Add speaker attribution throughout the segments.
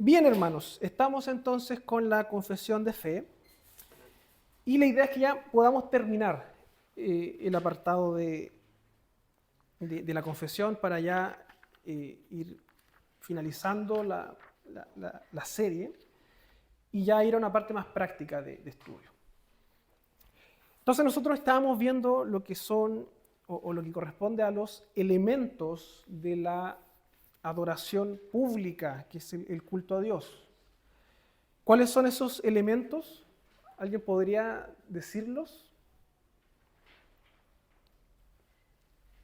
Speaker 1: Bien, hermanos, estamos entonces con la confesión de fe y la idea es que ya podamos terminar el apartado de la confesión para ya ir finalizando la serie y ya ir a una parte más práctica de estudio. Entonces nosotros estábamos viendo lo que son o lo que corresponde a los elementos de la adoración pública, que es el culto a Dios. ¿Cuáles son esos elementos? ¿Alguien podría decirlos?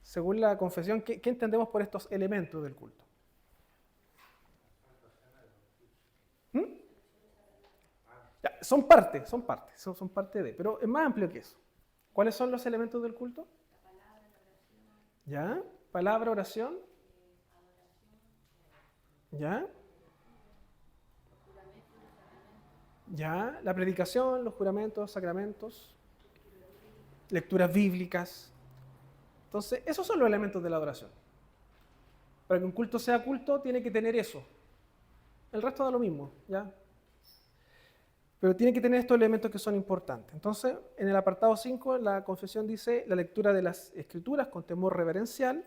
Speaker 1: Según la confesión, ¿qué entendemos por estos elementos del culto? ¿Mm? Ya, son parte de, pero es más amplio que eso. ¿Cuáles son los elementos del culto? ¿Ya? Palabra, oración. ¿Ya? ¿Ya? La predicación, los juramentos, sacramentos, lecturas bíblicas. Entonces, esos son los elementos de la adoración. Para que un culto sea culto, tiene que tener eso. El resto da lo mismo, ¿ya? Pero tiene que tener estos elementos que son importantes. Entonces, en el apartado 5, la confesión dice la lectura de las Escrituras con temor reverencial.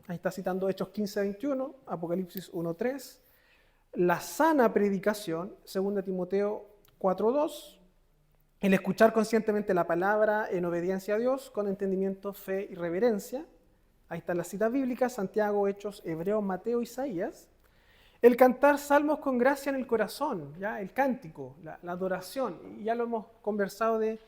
Speaker 1: Ahí está citando Hechos 15:21, Apocalipsis 1:3. La sana predicación, 2 Timoteo 4:2. El escuchar conscientemente la palabra en obediencia a Dios, con entendimiento, fe y reverencia. Ahí están las citas bíblicas, Santiago, Hechos, Hebreos, Mateo, Isaías. El cantar salmos con gracia en el corazón, ¿ya? El cántico, la adoración. Y ya lo hemos conversado de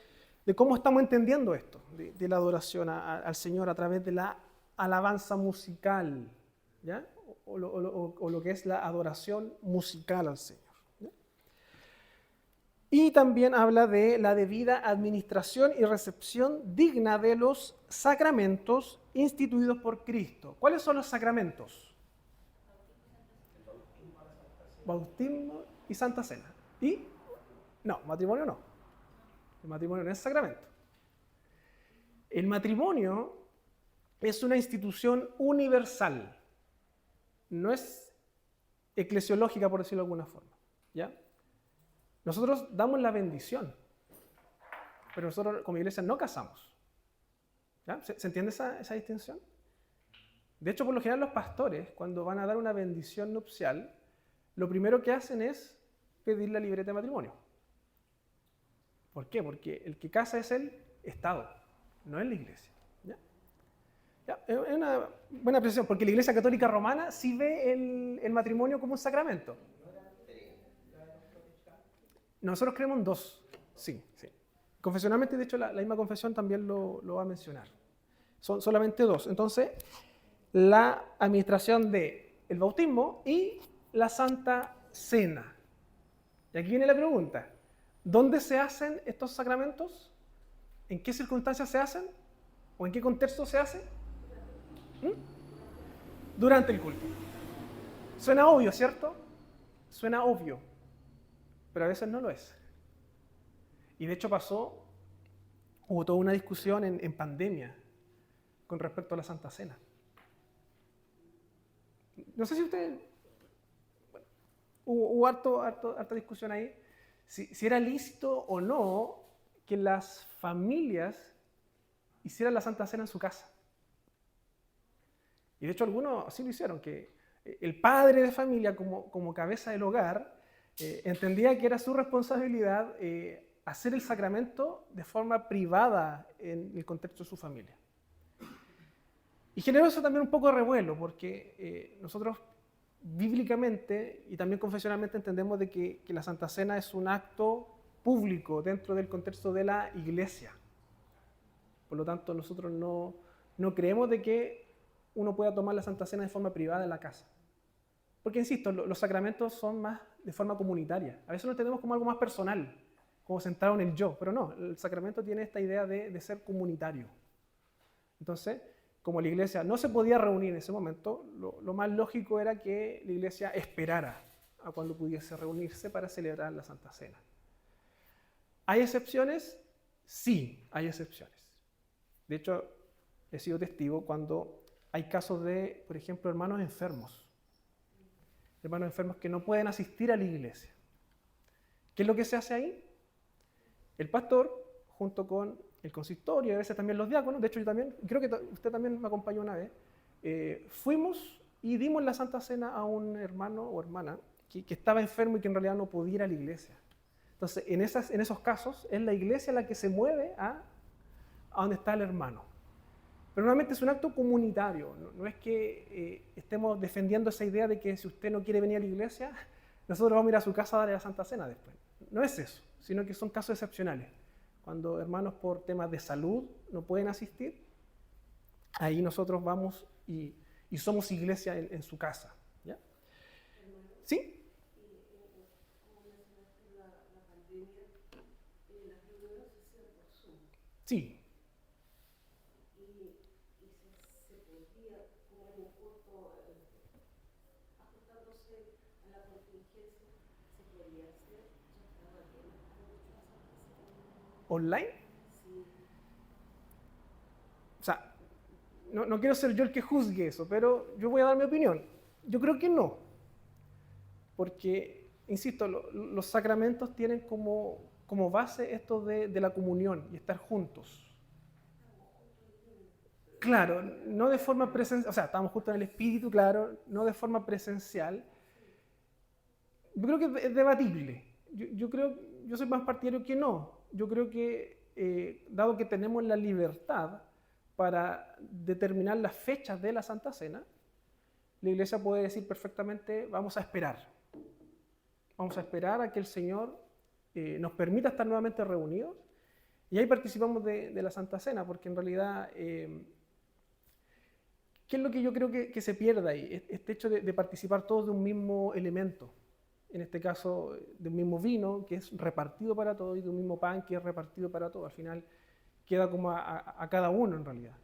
Speaker 1: cómo estamos entendiendo esto, de la adoración al Señor a través de la alabanza musical, ¿ya? O lo que es la adoración musical al Señor. ¿Ya? Y también habla de la debida administración y recepción digna de los sacramentos instituidos por Cristo. ¿Cuáles son los sacramentos? Bautismo y Santa Cena. ¿Y? No, matrimonio no. El matrimonio no es sacramento. El matrimonio es una institución universal. No es eclesiológica, por decirlo de alguna forma. ¿Ya? Nosotros damos la bendición, pero nosotros como iglesia no casamos. ¿Ya? ¿Se entiende esa distinción? De hecho, por lo general los pastores, cuando van a dar una bendición nupcial, lo primero que hacen es pedir la libreta de matrimonio. ¿Por qué? Porque el que casa es el Estado, no es la iglesia. ¿Ya? Ya, es una buena precisión, porque la Iglesia Católica Romana sí ve el matrimonio como un sacramento. Nosotros creemos en dos, sí. Confesionalmente, de hecho, la misma confesión también lo va a mencionar. Son solamente dos. Entonces, la administración del bautismo y la Santa Cena. Y aquí viene la pregunta. ¿Dónde se hacen estos sacramentos? ¿En qué circunstancias se hacen? ¿O en qué contexto se hacen? Durante el culto. Suena obvio, ¿cierto? Suena obvio, pero a veces no lo es. Y de hecho hubo toda una discusión en pandemia con respecto a la Santa Cena. No sé si ustedes... Bueno, hubo harta discusión ahí, si era lícito o no que las familias hicieran la Santa Cena en su casa. Y de hecho algunos así lo hicieron, que el padre de familia como cabeza del hogar entendía que era su responsabilidad hacer el sacramento de forma privada en el contexto de su familia. Y generó eso también un poco de revuelo, porque nosotros bíblicamente y también confesionalmente entendemos de que la Santa Cena es un acto público dentro del contexto de la iglesia. Por lo tanto, nosotros no creemos de que uno pueda tomar la Santa Cena de forma privada en la casa. Porque, insisto, los sacramentos son más de forma comunitaria. A veces lo entendemos como algo más personal, como centrado en el yo, pero no, el sacramento tiene esta idea de ser comunitario. Entonces, como la iglesia no se podía reunir en ese momento, lo más lógico era que la iglesia esperara a cuando pudiese reunirse para celebrar la Santa Cena. ¿Hay excepciones? Sí, hay excepciones. De hecho, he sido testigo cuando hay casos de, por ejemplo, hermanos enfermos hermanos enfermos que no pueden asistir a la iglesia. ¿Qué es lo que se hace ahí? El pastor, junto con el consistorio y a veces también los diáconos, de hecho yo también, creo que usted también me acompañó una vez, fuimos y dimos la Santa Cena a un hermano o hermana que estaba enfermo y que en realidad no podía ir a la iglesia. Entonces, en esos casos, es la iglesia la que se mueve a donde está el hermano. Pero normalmente es un acto comunitario, no es que estemos defendiendo esa idea de que si usted no quiere venir a la iglesia, nosotros vamos a ir a su casa a darle la Santa Cena después. No es eso, sino que son casos excepcionales. Cuando hermanos por temas de salud no pueden asistir, ahí nosotros vamos y somos iglesia en su casa. ¿Ya? ¿Sí? Sí. ¿Online? O sea, no quiero ser yo el que juzgue eso, pero yo voy a dar mi opinión. Yo creo que no. Porque, insisto, los sacramentos tienen como base esto de la comunión y estar juntos. Claro, no de forma presencial, o sea, estamos justo en el espíritu, claro, no de forma presencial. Yo creo que es debatible. Yo soy más partidario que no. Yo creo que, dado que tenemos la libertad para determinar las fechas de la Santa Cena, la Iglesia puede decir perfectamente, vamos a esperar. Vamos a esperar a que el Señor nos permita estar nuevamente reunidos y ahí participamos de la Santa Cena, porque en realidad, ¿qué es lo que yo creo que se pierde ahí? Este hecho de participar todos de un mismo elemento. En este caso, de un mismo vino que es repartido para todos y de un mismo pan que es repartido para todos. Al final queda como a cada uno en realidad.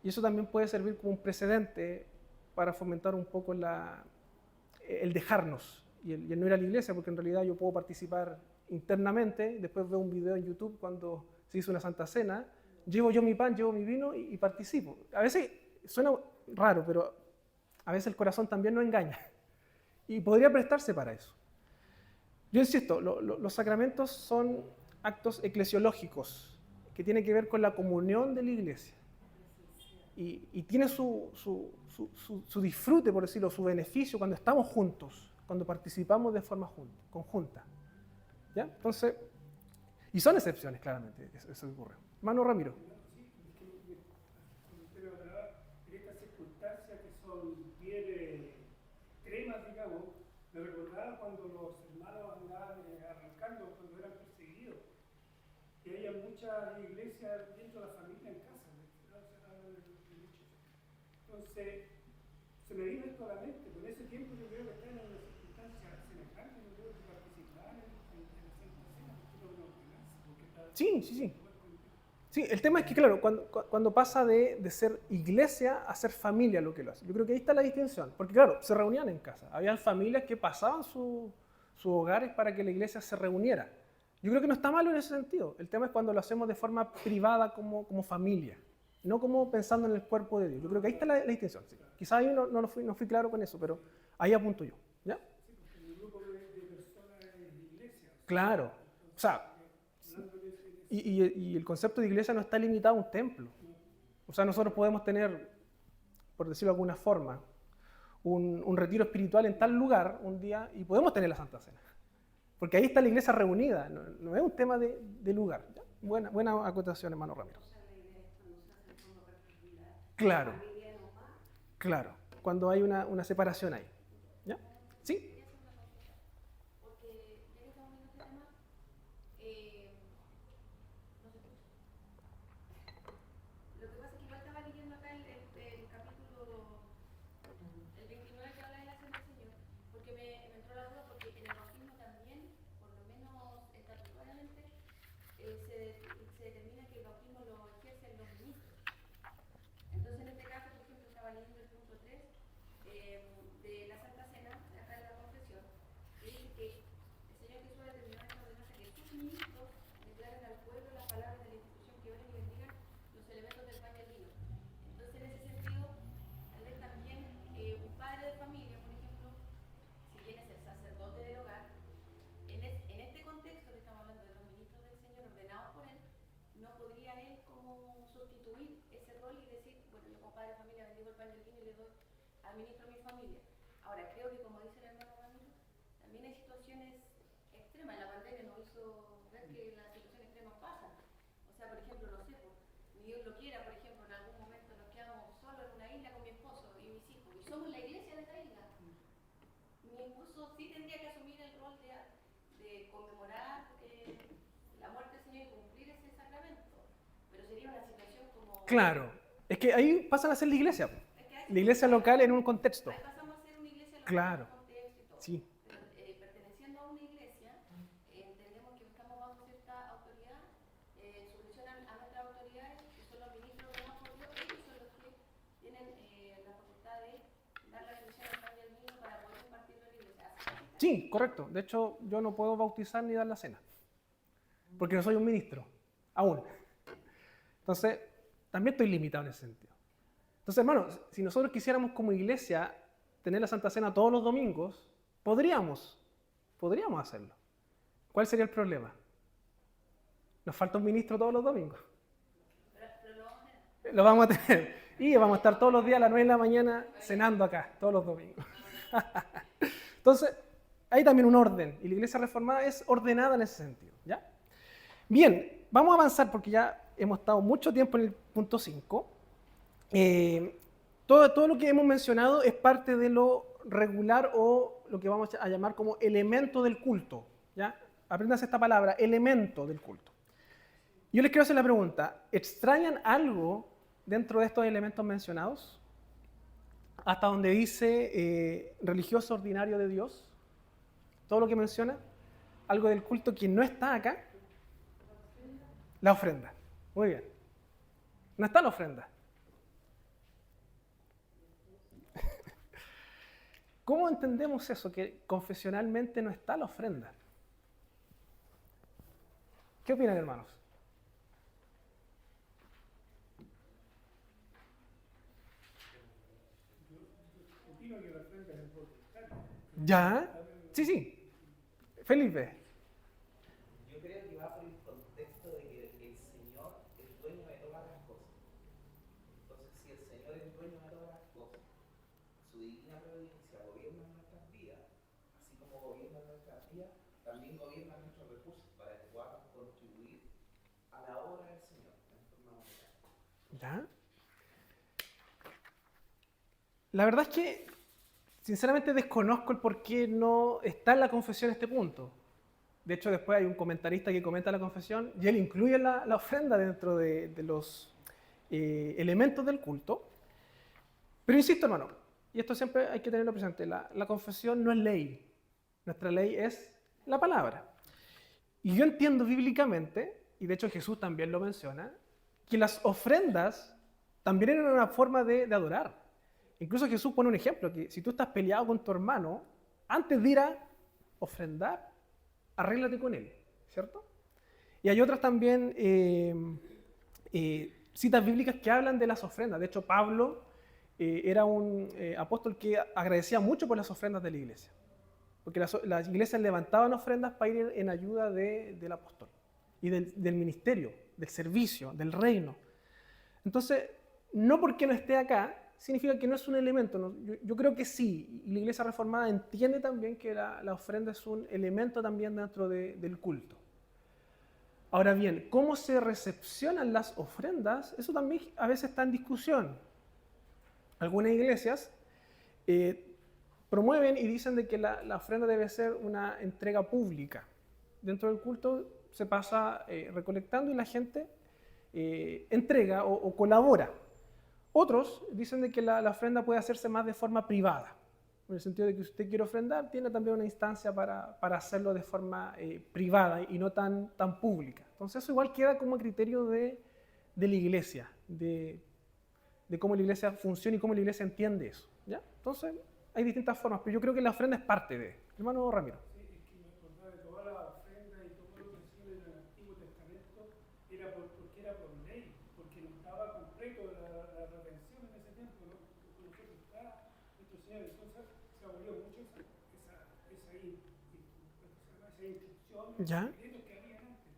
Speaker 1: Y eso también puede servir como un precedente para fomentar un poco el dejarnos y el no ir a la iglesia, porque en realidad yo puedo participar internamente, después veo un video en YouTube cuando se hizo una Santa Cena, llevo yo mi pan, llevo mi vino y participo. A veces suena raro, pero a veces el corazón también nos engaña y podría prestarse para eso. Yo insisto, los sacramentos son actos eclesiológicos que tienen que ver con la comunión de la iglesia y tiene su disfrute, por decirlo, su beneficio cuando estamos juntos, cuando participamos de forma conjunta. ¿Ya? Entonces, y son excepciones, claramente, eso ocurre. Hermano Ramiro.
Speaker 2: Pero en estas circunstancias que son bien extremas, digamos, me recordaba cuando los hermanos andaban arrancando, cuando eran perseguidos, que había muchas iglesias dentro de la familia en casa. Entonces, se me vino esto a la mente. Por ese tiempo yo creo que están en una circunstancia semejante, yo creo que participar en la Santa Cena,
Speaker 1: Sí. Sí, el tema es que, claro, cuando pasa de ser iglesia a ser familia lo que lo hace. Yo creo que ahí está la distinción. Porque, claro, se reunían en casa. Habían familias que pasaban sus hogares para que la iglesia se reuniera. Yo creo que no está malo en ese sentido. El tema es cuando lo hacemos de forma privada como familia, no como pensando en el cuerpo de Dios. Yo creo que ahí está la distinción. Sí. Quizás ahí no fui claro con eso, pero ahí apunto yo. ¿Ya?
Speaker 2: Sí, porque el grupo de personas es iglesia.
Speaker 1: Claro. O sea, y el concepto de iglesia no está limitado a un templo. O sea, nosotros podemos tener, por decirlo de alguna forma, un retiro espiritual en tal lugar un día y podemos tener la Santa Cena. Porque ahí está la iglesia reunida, no es un tema de lugar. ¿Ya? Buena acotación, hermano Ramiro. Claro, claro, cuando hay una separación ahí. ¿Ya? ¿Sí?
Speaker 3: sustituir ese rol y decir, bueno, yo como padre de familia bendigo el pan y el vino y le doy, administro mi familia. Ahora, creo que como dice el hermano Ramiro, también hay situaciones extremas. La pandemia nos hizo ver que las situaciones extremas pasan. O sea, por ejemplo, no sé, ni Dios lo quiera, por ejemplo, en algún momento nos quedamos solos en una isla con mi esposo y mis hijos, y somos la iglesia de esa isla. Mi esposo sí tendría que asumir el rol de conmemorar la muerte del Señor y cumplir ese sacramento, pero sería una situación como...
Speaker 1: Claro, es que ahí pasan a ser la iglesia.
Speaker 3: Es que
Speaker 1: La iglesia local en un contexto.
Speaker 3: ahí pasamos a ser una iglesia local,
Speaker 1: Claro,
Speaker 3: con contexto y todo.
Speaker 1: sí.
Speaker 3: Pero perteneciendo a una iglesia, entendemos que estamos bajo cierta autoridad, sujeción a nuestras autoridades, que son los ministros ordenados por Dios. Ellos son los que tienen la facultad de dar la bendición al pan y al vino para poder compartirlo en la iglesia.
Speaker 1: Sí, correcto. De hecho, yo no puedo bautizar ni dar la cena, porque no soy un ministro, aún. Entonces, también estoy limitado en ese sentido. Entonces, hermanos, si nosotros quisiéramos como iglesia tener la Santa Cena todos los domingos, podríamos hacerlo. ¿Cuál sería el problema? Nos falta un ministro todos los domingos.
Speaker 3: Pero lo vamos a tener.
Speaker 1: Lo vamos a tener. Y vamos a estar todos los días a las 9 de la mañana cenando acá, todos los domingos. Entonces, hay también un orden. Y la iglesia reformada es ordenada en ese sentido. ¿Ya? Bien, vamos a avanzar porque ya hemos estado mucho tiempo en el punto 5. Todo lo que hemos mencionado es parte de lo regular o lo que vamos a llamar como elemento del culto. ¿Ya? Apréndanse esta palabra, elemento del culto. Yo les quiero hacer la pregunta, ¿extrañan algo dentro de estos elementos mencionados? Hasta donde dice religioso ordinario de Dios, todo lo que menciona, algo del culto que no está acá, la ofrenda. Muy bien. No está la ofrenda. ¿Cómo entendemos eso, que confesionalmente no está la ofrenda? ¿Qué opinan, hermanos?
Speaker 2: Opino que la ofrenda es importante.
Speaker 1: ¿Ya? Sí. Felipe.
Speaker 4: Yo creo que va por el contexto de que el Señor es dueño de todas las cosas. Entonces, si el Señor es dueño de todas las cosas, su divina providencia gobierna nuestras vidas, así como gobierna nuestras vidas, también gobierna nuestros recursos para que podamos contribuir a la obra del Señor en forma monetaria.
Speaker 1: ¿Ya? La verdad es que, sinceramente, desconozco el por qué no está en la confesión este punto. De hecho, después hay un comentarista que comenta la confesión y él incluye la ofrenda dentro de los elementos del culto. Pero insisto, hermano, y esto siempre hay que tenerlo presente, la confesión no es ley. Nuestra ley es la palabra. Y yo entiendo bíblicamente, y de hecho Jesús también lo menciona, que las ofrendas también eran una forma de adorar. Incluso Jesús pone un ejemplo, que si tú estás peleado con tu hermano, antes de ir a ofrendar, arréglate con él, ¿cierto? Y hay otras también citas bíblicas que hablan de las ofrendas. De hecho, Pablo era un apóstol que agradecía mucho por las ofrendas de la iglesia. Porque las iglesias levantaban ofrendas para ir en ayuda del apóstol y del ministerio, del servicio, del reino. Entonces, no porque no esté acá, significa que no es un elemento. ¿No? Yo creo que sí, y la iglesia reformada entiende también que la ofrenda es un elemento también dentro del culto. Ahora bien, ¿cómo se recepcionan las ofrendas? Eso también a veces está en discusión. Algunas iglesias promueven y dicen de que la ofrenda debe ser una entrega pública. Dentro del culto se pasa recolectando y la gente entrega o colabora. Otros dicen de que la ofrenda puede hacerse más de forma privada, en el sentido de que si usted quiere ofrendar, tiene también una instancia para hacerlo de forma privada y no tan pública. Entonces eso igual queda como criterio de la iglesia, de cómo la iglesia funciona y cómo la iglesia entiende eso. ¿Ya? Entonces hay distintas formas, pero yo creo que la ofrenda es parte de. Hermano Ramiro.
Speaker 2: Sí, es que me acordaba de toda la ofrenda y todo lo que hacían en el Antiguo Testamento era porque era por ley, porque no estaba completo la redención en ese tiempo, ¿no? Por ejemplo, está nuestro Señor, entonces se abolió mucho esa instrucción,
Speaker 1: ¿Ya?
Speaker 2: los decretos que habían antes.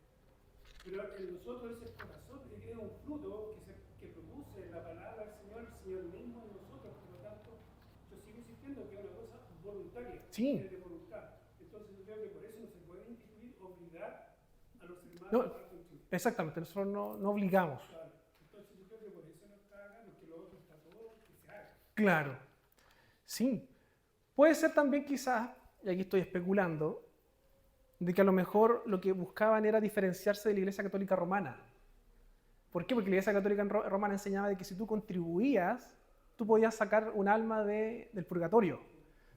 Speaker 2: Pero en nosotros ese corazón era un fruto que se Señor mismo en nosotros, por lo tanto, yo sigo insistiendo que es una cosa voluntaria,
Speaker 1: Sí.
Speaker 2: es de voluntad. Entonces yo creo que por eso no se puede instituir, obligar a los hermanos
Speaker 1: No,
Speaker 2: a contribuir.
Speaker 1: exactamente, nosotros no obligamos.
Speaker 2: Claro. Entonces yo creo que por eso no está acá, porque lo otro está todo que se haga.
Speaker 1: Claro, sí. Puede ser también quizás, y aquí estoy especulando, de que a lo mejor lo que buscaban era diferenciarse de la Iglesia Católica Romana. ¿Por qué? Porque la Iglesia Católica Romana enseñaba de que si tú contribuías, tú podías sacar un alma del purgatorio.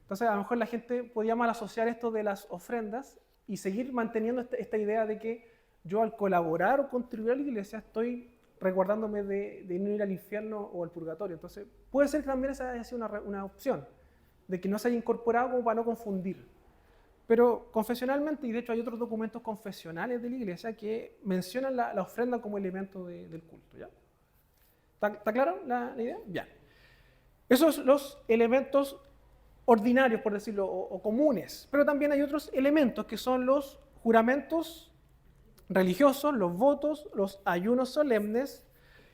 Speaker 1: Entonces a lo mejor la gente podía mal asociar esto de las ofrendas y seguir manteniendo esta idea de que yo al colaborar o contribuir a la Iglesia estoy resguardándome de no ir al infierno o al purgatorio. Entonces puede ser que también esa haya sido una opción, de que no se haya incorporado como para no confundir. Pero confesionalmente, y de hecho hay otros documentos confesionales de la Iglesia que mencionan la ofrenda como elemento del culto. ¿Ya? ¿Está claro la idea? Bien. Esos son los elementos ordinarios, por decirlo, o comunes. Pero también hay otros elementos que son los juramentos religiosos, los votos, los ayunos solemnes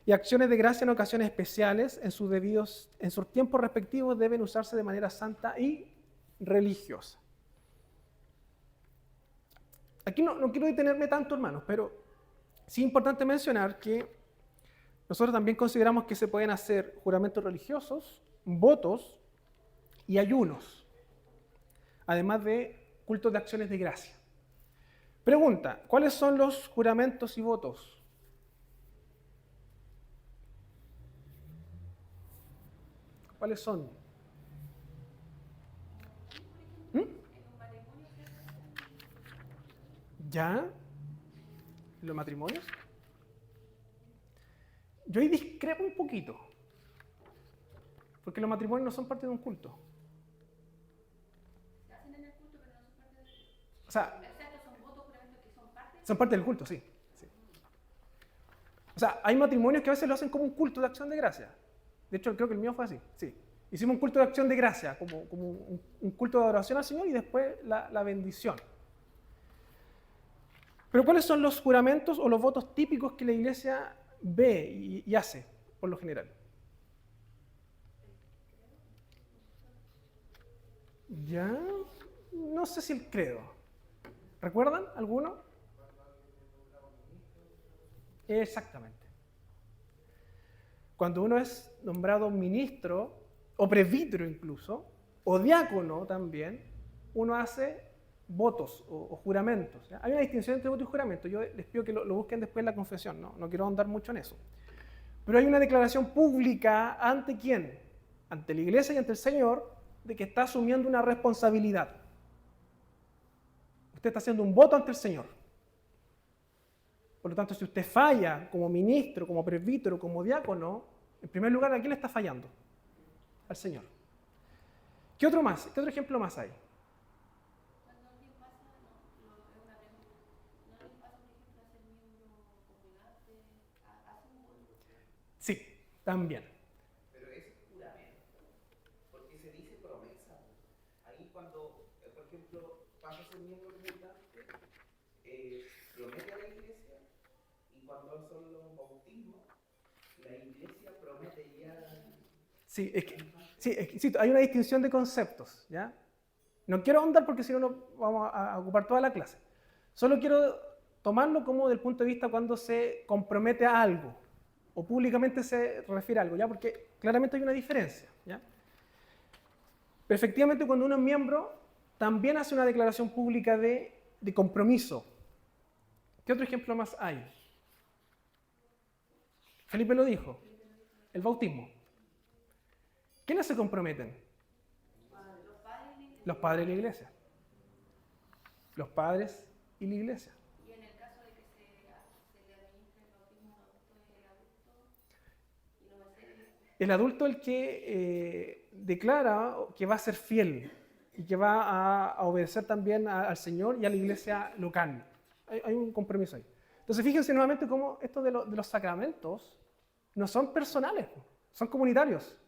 Speaker 1: y acciones de gracia en ocasiones especiales en sus tiempos respectivos deben usarse de manera santa y religiosa. Aquí no quiero detenerme tanto, hermanos, pero sí es importante mencionar que nosotros también consideramos que se pueden hacer juramentos religiosos, votos y ayunos, además de cultos de acciones de gracia. Pregunta, ¿cuáles son los juramentos y votos? ¿Cuáles son? ¿Ya? ¿Los matrimonios? Yo ahí discrepo un poquito, porque los matrimonios no son parte de un culto.
Speaker 3: Se hacen en el culto, pero no son parte del culto.
Speaker 1: O sea,
Speaker 3: Exacto, son votos, juramentos que son parte.
Speaker 1: son parte del culto, sí. O sea, hay matrimonios que a veces lo hacen como un culto de acción de gracia. De hecho, creo que el mío fue así, sí. Hicimos un culto de acción de gracia, como un culto de adoración al Señor y después la bendición. Pero ¿cuáles son los juramentos o los votos típicos que la Iglesia ve y hace, por lo general? Ya, no sé si el credo. ¿Recuerdan alguno? Exactamente. Cuando uno es nombrado ministro, o presbítero incluso, o diácono también, uno hace votos o juramentos. ¿Ya? Hay una distinción entre voto y juramento. Yo les pido que lo busquen después en la confesión, no quiero ahondar mucho en eso. Pero hay una declaración pública ¿ante quién? Ante la Iglesia y ante el Señor, de que está asumiendo una responsabilidad. Usted está haciendo un voto ante el Señor. Por lo tanto, si usted falla como ministro, como presbítero, como diácono, en primer lugar, ¿a quién le está fallando? Al Señor. ¿Qué otro más? ¿Qué otro ejemplo más hay?
Speaker 3: Cuando alguien pasa, es una pregunta. ¿No les pasa, por ejemplo, a ser miembro congregante? ¿Hace un voto?
Speaker 1: Sí, también.
Speaker 4: Pero es juramento, porque se dice promesa. Ahí cuando, por ejemplo, pasa a ser miembro militante, promete a la iglesia, y cuando son los bautismos, la iglesia promete ya...
Speaker 1: Sí, sí, hay una distinción de conceptos, ¿ya? No quiero ahondar porque si no vamos a ocupar toda la clase. Solo quiero tomarlo como del punto de vista cuando se compromete a algo o públicamente se refiere a algo, ¿ya? Porque claramente hay una diferencia, ¿ya? Pero efectivamente cuando uno es miembro también hace una declaración pública de compromiso. ¿Qué otro ejemplo más hay? Felipe lo dijo, el bautismo. ¿Quiénes se comprometen? Los padres y la iglesia. Los padres y la iglesia.
Speaker 3: Y en el caso de que se le administre el bautismo a un adulto, es el adulto y no va a ser
Speaker 1: El adulto es el que declara que va a ser fiel y que va a obedecer también al Señor y a la iglesia local. Hay un compromiso ahí. Entonces fíjense nuevamente cómo esto de los sacramentos no son personales, son comunitarios.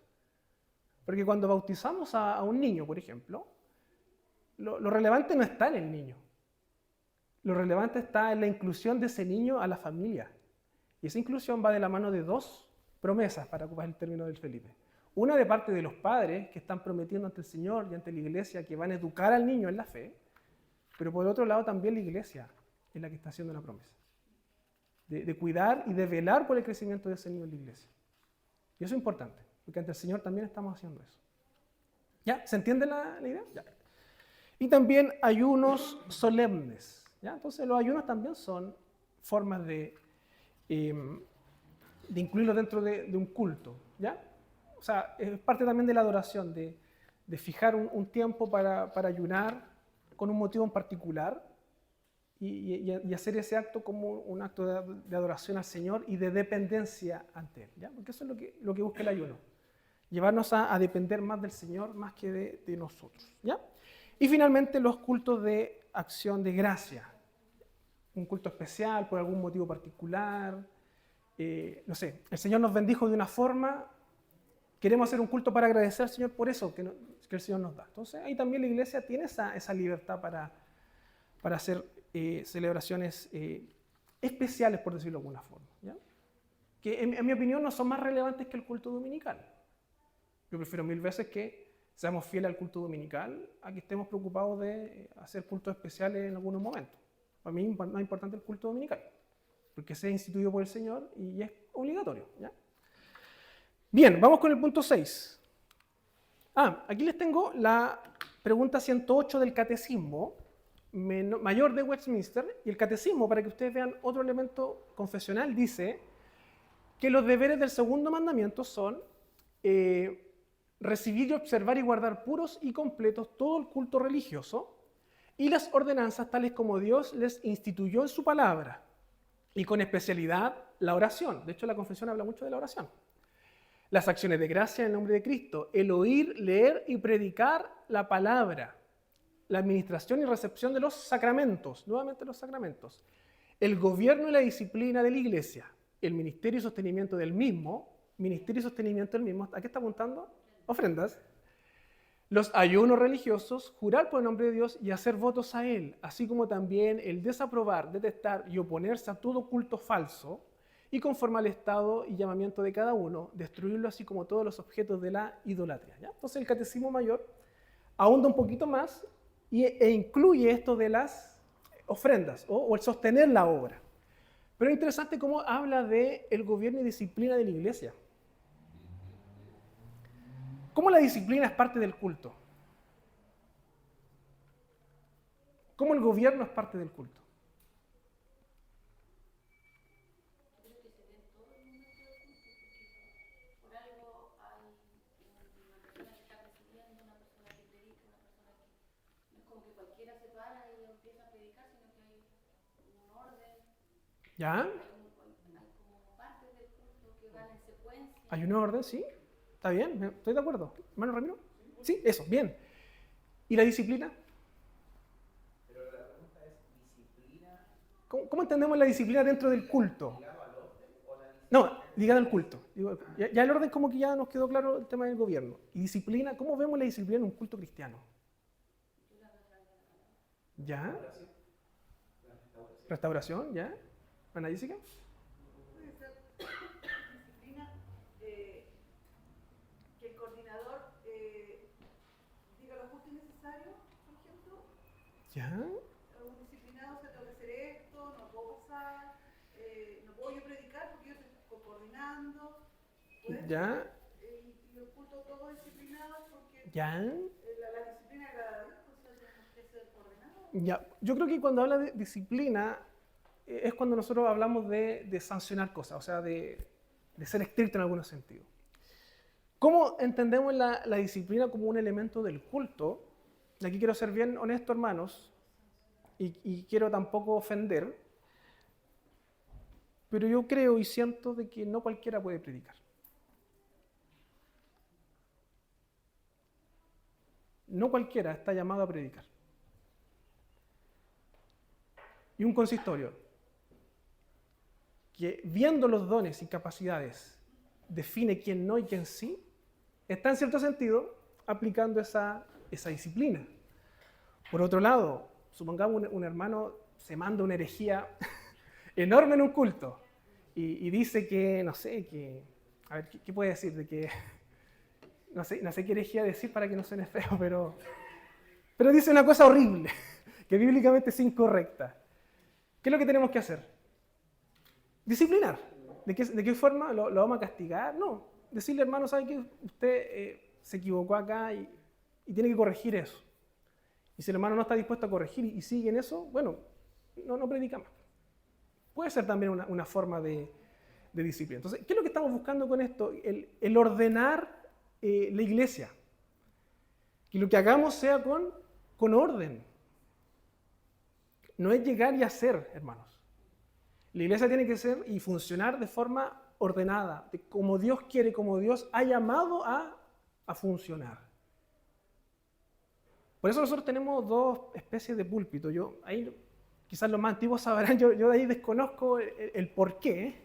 Speaker 1: Porque cuando bautizamos a un niño, por ejemplo, lo relevante no está en el niño. Lo relevante está en la inclusión de ese niño a la familia. Y esa inclusión va de la mano de dos promesas, para ocupar el término del Felipe. Una de parte de los padres que están prometiendo ante el Señor y ante la iglesia que van a educar al niño en la fe, pero por otro lado también la iglesia es la que está haciendo la promesa. De cuidar y de velar por el crecimiento de ese niño en la iglesia. Y eso es importante, porque ante el Señor también estamos haciendo eso. ¿Ya? ¿Se entiende la idea? Ya. Y también ayunos solemnes. ¿Ya? Entonces los ayunos también son formas de incluirlos dentro de un culto. ¿Ya? O sea, es parte también de la adoración, de fijar un tiempo para ayunar con un motivo en particular y hacer ese acto como un acto de adoración al Señor y de dependencia ante Él. ¿Ya? Porque eso es lo que busca el ayuno. Llevarnos a depender más del Señor más que de nosotros. ¿Ya? Y finalmente los cultos de acción de gracia. Un culto especial por algún motivo particular. No sé, el Señor nos bendijo de una forma, queremos hacer un culto para agradecer al Señor por eso que el Señor nos da. Entonces ahí también la iglesia tiene esa libertad para hacer celebraciones especiales, por decirlo de alguna forma. ¿Ya? Que en mi opinión no son más relevantes que el culto dominical. Yo prefiero 1000 veces que seamos fieles al culto dominical a que estemos preocupados de hacer cultos especiales en algunos momentos. Para mí es más importante el culto dominical, porque se ha instituido por el Señor y es obligatorio. ¿Ya? Bien, vamos con el punto 6. Aquí les tengo la pregunta 108 del Catecismo Mayor de Westminster, y el Catecismo, para que ustedes vean otro elemento confesional, dice que los deberes del segundo mandamiento son recibir y observar y guardar puros y completos todo el culto religioso y las ordenanzas tales como Dios les instituyó en su palabra, y con especialidad la oración. De hecho, la confesión habla mucho de la oración. Las acciones de gracia en el nombre de Cristo, el oír, leer y predicar la palabra, la administración y recepción de los sacramentos, nuevamente los sacramentos, el gobierno y la disciplina de la iglesia, el ministerio y sostenimiento del mismo, ¿a qué está apuntando? Ofrendas, los ayunos religiosos, jurar por el nombre de Dios y hacer votos a Él, así como también el desaprobar, detestar y oponerse a todo culto falso, y conforme al estado y llamamiento de cada uno, destruirlo así como todos los objetos de la idolatría. ¿Ya? Entonces el Catecismo Mayor ahonda un poquito más e incluye esto de las ofrendas o el sostener la obra. Pero es interesante cómo habla del gobierno y disciplina de la iglesia. ¿Cómo la disciplina es parte del culto? ¿Cómo el gobierno es parte del culto? ¿Ya? Hay un orden, ¿sí? ¿Está bien? ¿Estoy de acuerdo? ¿Hermano Ramiro? Sí, eso, bien. ¿Y la disciplina?
Speaker 4: Pero la pregunta es, ¿disciplina?
Speaker 1: ¿Cómo entendemos la disciplina dentro del culto?
Speaker 4: ¿Ligado al orden o la disciplina?
Speaker 1: No, ligado al culto. Ya el orden como que ya nos quedó claro el tema del gobierno. ¿Y disciplina? ¿Cómo vemos la disciplina en un culto cristiano? ¿Ya? ¿Restauración? ¿Ya? ¿Ana Jessica?
Speaker 5: Puede ser disciplina, que el coordinador diga lo justo y necesario, por ejemplo.
Speaker 1: ¿Ya?
Speaker 5: Un disciplinado, o sea, tengo que hacer esto, no puedo pasar, no puedo yo predicar porque yo estoy coordinando.
Speaker 1: ¿Ya?
Speaker 5: Y el culto todo disciplinado porque
Speaker 1: ¿Ya?
Speaker 5: la disciplina agrada a Dios, pues tenemos que ser ordenados.
Speaker 1: Ya. Yo creo que cuando habla de disciplina es cuando nosotros hablamos de sancionar cosas, o sea, de ser estricto en algún sentido. ¿Cómo entendemos la disciplina como un elemento del culto? Y aquí quiero ser bien honesto, hermanos, y quiero tampoco ofender, pero yo creo y siento de que no cualquiera puede predicar. No cualquiera está llamado a predicar. Y un consistorio que, viendo los dones y capacidades, define quién no y quién sí, está en cierto sentido aplicando esa disciplina. Por otro lado, supongamos un hermano se manda una herejía enorme en un culto y dice que, no sé, que A ver, ¿qué puede decir? De que, no sé qué herejía decir para que no suene feo, pero dice una cosa horrible, que bíblicamente es incorrecta. ¿Qué es lo que tenemos que hacer? Disciplinar. ¿De qué forma? ¿Lo vamos a castigar? No. Decirle, hermano, ¿sabe qué? Usted se equivocó acá y tiene que corregir eso. Y si el hermano no está dispuesto a corregir y sigue en eso, bueno, no predica más. Puede ser también una forma de disciplina. Entonces, ¿qué es lo que estamos buscando con esto? El ordenar la iglesia. Que lo que hagamos sea con orden. No es llegar y hacer, hermanos. La iglesia tiene que ser y funcionar de forma ordenada, de como Dios quiere, como Dios ha llamado a funcionar. Por eso nosotros tenemos dos especies de púlpito. Ahí, quizás los más antiguos sabrán, yo de ahí desconozco el por qué,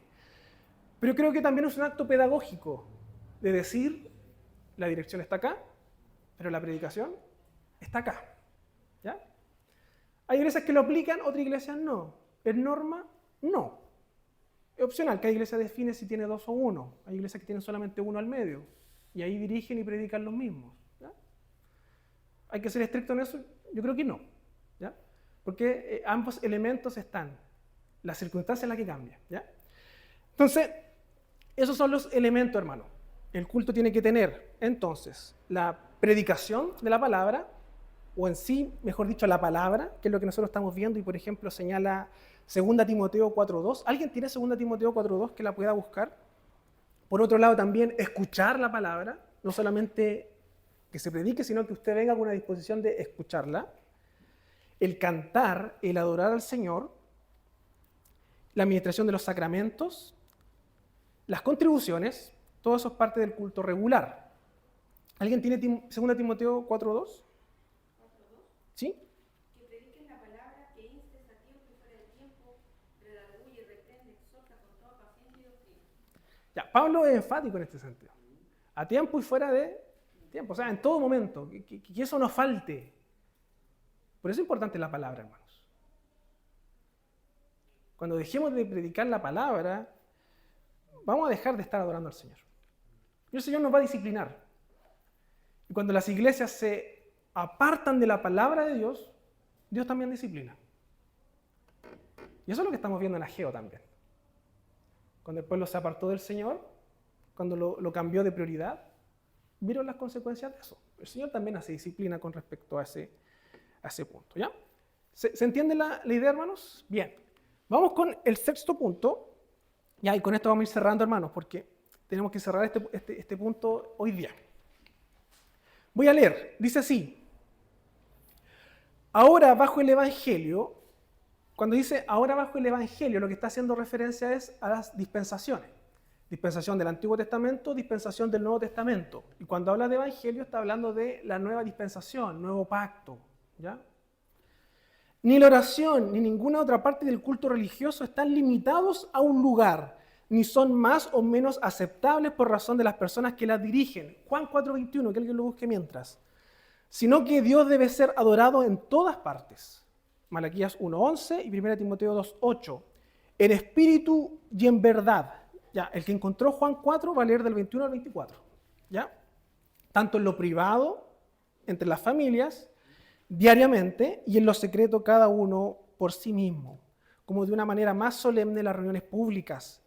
Speaker 1: pero creo que también es un acto pedagógico de decir, la dirección está acá, pero la predicación está acá. ¿Ya? Hay iglesias que lo aplican, otras iglesias no. ¿Es norma? No. Es opcional, cada iglesia define si tiene 2 o 1. Hay iglesias que tienen solamente 1 al medio, y ahí dirigen y predican los mismos. ¿Ya? ¿Hay que ser estricto en eso? Yo creo que no. ¿Ya? Porque ambos elementos están. La circunstancia es la que cambia. ¿Ya? Entonces, esos son los elementos, hermano. El culto tiene que tener, entonces, la predicación de la palabra, o en sí, mejor dicho, la palabra, que es lo que nosotros estamos viendo, y por ejemplo señala 2 Timoteo 4.2. ¿Alguien tiene 2 Timoteo 4.2 que la pueda buscar? Por otro lado, también escuchar la palabra, no solamente que se predique, sino que usted venga con una disposición de escucharla. El cantar, el adorar al Señor, la administración de los sacramentos, las contribuciones, todo eso es parte del culto regular. ¿Alguien tiene 2 Timoteo 4.2? ¿Sí?
Speaker 3: Que prediques la palabra, que instes a tiempo y fuera de tiempo, redarguye, reprende, exhorta con toda paciencia y doctrina.
Speaker 1: Ya, Pablo es enfático en este sentido. A tiempo y fuera de tiempo, o sea, en todo momento, que eso no falte. Por eso es importante la palabra, hermanos. Cuando dejemos de predicar la palabra, vamos a dejar de estar adorando al Señor. Y el Señor nos va a disciplinar. Y cuando las iglesias se apartan de la palabra de Dios, Dios también disciplina. Y eso es lo que estamos viendo en Ageo también. Cuando el pueblo se apartó del Señor, cuando lo cambió de prioridad, vieron las consecuencias de eso. El Señor también hace disciplina con respecto a ese punto. ¿Ya? ¿Se entiende la idea, hermanos? Bien. Vamos con el 6º punto. Ya, y con esto vamos a ir cerrando, hermanos, porque tenemos que cerrar este punto hoy día. Voy a leer. Dice así. Ahora bajo el Evangelio, cuando dice ahora bajo el Evangelio, lo que está haciendo referencia es a las dispensaciones. Dispensación del Antiguo Testamento, dispensación del Nuevo Testamento. Y cuando habla de Evangelio está hablando de la nueva dispensación, nuevo pacto. ¿Ya? Ni la oración ni ninguna otra parte del culto religioso están limitados a un lugar, ni son más o menos aceptables por razón de las personas que las dirigen. Juan 4.21, que alguien lo busque mientras. Sino que Dios debe ser adorado en todas partes. Malaquías 1.11 y 1 Timoteo 2.8. En espíritu y en verdad. Ya, el que encontró Juan 4 va a leer del 21 al 24. ¿Ya? Tanto en lo privado, entre las familias, diariamente, y en lo secreto cada uno por sí mismo. Como de una manera más solemne las reuniones públicas,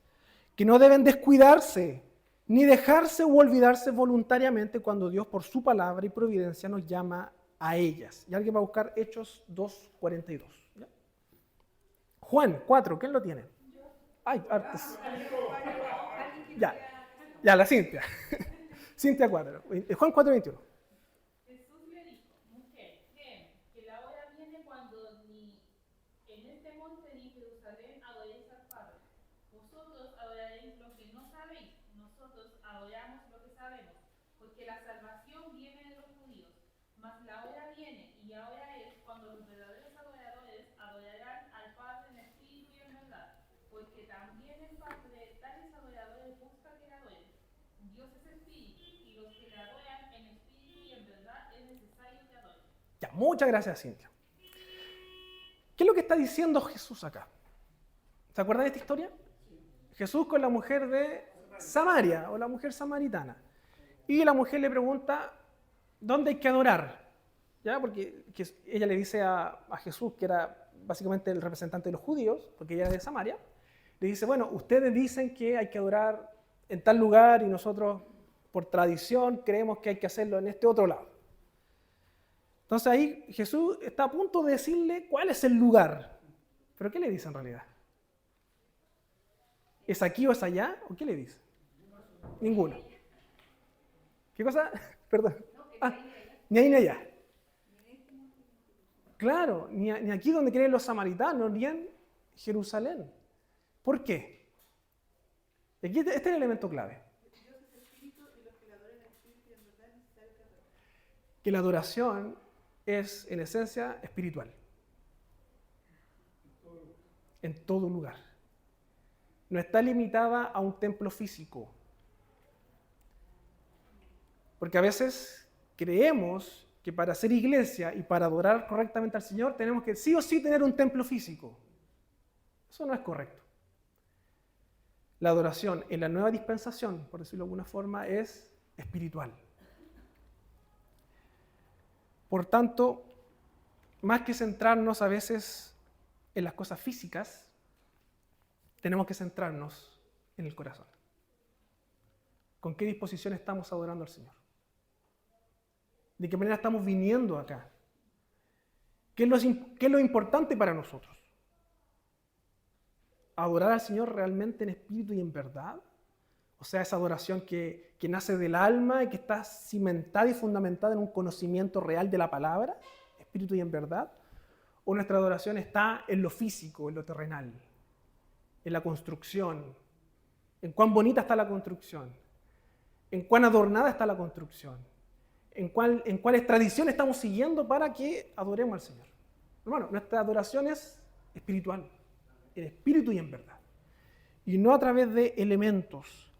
Speaker 1: que no deben descuidarse, ni dejarse u olvidarse voluntariamente cuando Dios por su palabra y providencia nos llama a ellas. Y alguien va a buscar Hechos 2.42. ¿Ya? Juan 4, ¿quién lo tiene? Ay, hartos. Ya, la Cintia. Cintia 4. Juan 4.21.
Speaker 6: Jesús le dijo, mujer, créeme, que la hora viene cuando ni en este monte ni Jerusalén adoréis al Padre. Vosotros adoraréis lo que no sabéis, nosotros adoramos lo que sabemos, porque la salvación viene de los judíos. Mas la hora viene, y ahora es, cuando los verdaderos adoradores adorarán al Padre en espíritu y en verdad, porque también el Padre de tales adoradores busca que le adoren. Dios es espíritu, y los que le adoran en espíritu y en verdad es necesario que adoren.
Speaker 1: Ya, muchas gracias, Cintia. ¿Qué es lo que está diciendo Jesús acá? ¿Se acuerdan de esta historia? Jesús con la mujer de Samaria, o la mujer samaritana. Y la mujer le pregunta, ¿dónde hay que adorar? ¿Ya? Porque ella le dice a Jesús, que era básicamente el representante de los judíos, porque ella era de Samaria, le dice, bueno, ustedes dicen que hay que adorar en tal lugar y nosotros, por tradición, creemos que hay que hacerlo en este otro lado. Entonces ahí Jesús está a punto de decirle cuál es el lugar. ¿Pero qué le dice en realidad? ¿Es aquí o es allá? ¿O qué le dice? Ninguno. ¿Qué cosa? Perdón. Ni ahí ni allá. Claro, ni aquí donde creen los samaritanos, ni en Jerusalén. ¿Por qué? Aquí este es el elemento clave. Que la adoración es, en esencia, espiritual. En todo lugar. No está limitada a un templo físico. Porque a veces creemos que para ser iglesia y para adorar correctamente al Señor tenemos que sí o sí tener un templo físico. Eso no es correcto. La adoración en la nueva dispensación, por decirlo de alguna forma, es espiritual. Por tanto, más que centrarnos a veces en las cosas físicas, tenemos que centrarnos en el corazón. ¿Con qué disposición estamos adorando al Señor? ¿De qué manera estamos viniendo acá? ¿Qué es lo importante para nosotros? ¿Adorar al Señor realmente en espíritu y en verdad? O sea, esa adoración que nace del alma y que está cimentada y fundamentada en un conocimiento real de la palabra, espíritu y en verdad. ¿O nuestra adoración está en lo físico, en lo terrenal, en la construcción, en cuán bonita está la construcción, en cuán adornada está la construcción, en cuáles tradiciones estamos siguiendo para que adoremos al Señor? Hermano, nuestra adoración es espiritual, en espíritu y en verdad, y no a través de elementos.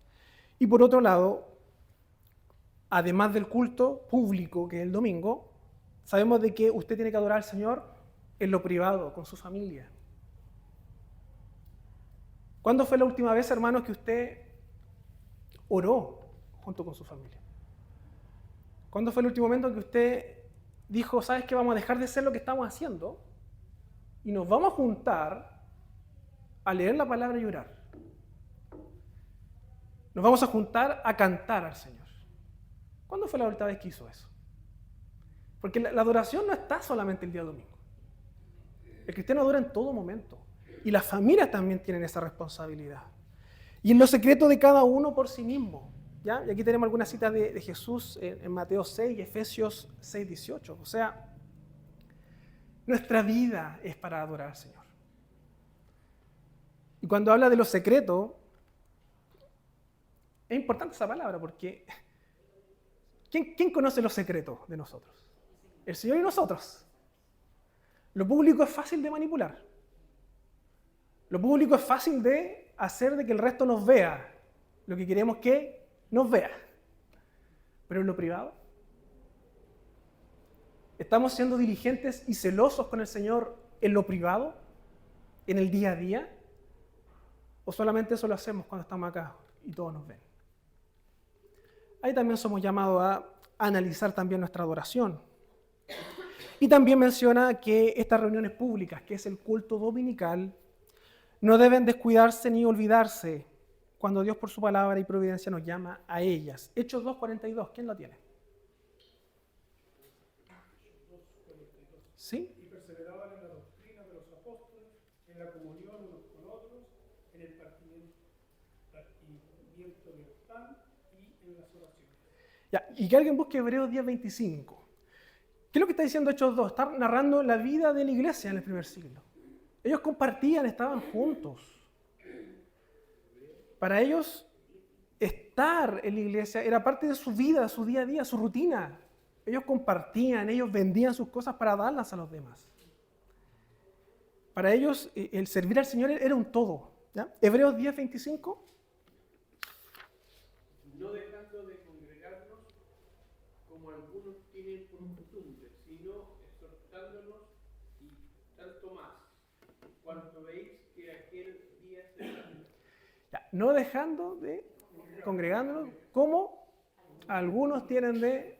Speaker 1: Y por otro lado, además del culto público, que es el domingo, sabemos de que usted tiene que adorar al Señor en lo privado, con su familia. ¿Cuándo fue la última vez, hermanos, que usted oró junto con su familia? ¿Cuándo fue el último momento que usted dijo, ¿sabes qué? Vamos a dejar de hacer lo que estamos haciendo y nos vamos a juntar a leer la palabra y orar? Nos vamos a juntar a cantar al Señor. ¿Cuándo fue la última vez que hizo eso? Porque la adoración no está solamente el día domingo. El cristiano adora en todo momento. Y las familias también tienen esa responsabilidad. Y en lo secreto de cada uno por sí mismo. ¿Ya? Y aquí tenemos algunas citas de Jesús en Mateo 6 y Efesios 6, 18. O sea, nuestra vida es para adorar al Señor. Y cuando habla de lo secreto, es importante esa palabra porque ¿quién conoce los secretos de nosotros? El Señor y nosotros. Lo público es fácil de manipular. Lo público es fácil de hacer de que el resto nos vea lo que queremos que nos vea. Pero en lo privado, ¿estamos siendo diligentes y celosos con el Señor en lo privado, en el día a día? ¿O solamente eso lo hacemos cuando estamos acá y todos nos ven? Ahí también somos llamados a analizar también nuestra adoración. Y también menciona que estas reuniones públicas, que es el culto dominical, no deben descuidarse ni olvidarse cuando Dios por su palabra y providencia nos llama a ellas. Hechos 2:42, ¿quién lo tiene? ¿Sí?
Speaker 2: Y perseveraban en la doctrina de los apóstoles, en la comunión unos con otros, en el partimiento del pan y en las oraciones.
Speaker 1: Ya, y que alguien busque Hebreos 10:25. ¿Qué es lo que está diciendo Hechos 2? Está narrando la vida de la iglesia en el primer siglo. Ellos compartían, estaban juntos. Para ellos, estar en la iglesia era parte de su vida, su día a día, su rutina. Ellos compartían, ellos vendían sus cosas para darlas a los demás. Para ellos, el servir al Señor era un todo. ¿Ya? Hebreos 10:25.
Speaker 7: No dejando de congregarnos como algunos tienen por costumbre, sino exhortándonos y tanto más, cuanto veis que aquel día se acerca.
Speaker 1: Ya, no dejando de congregándonos, como algunos tienen de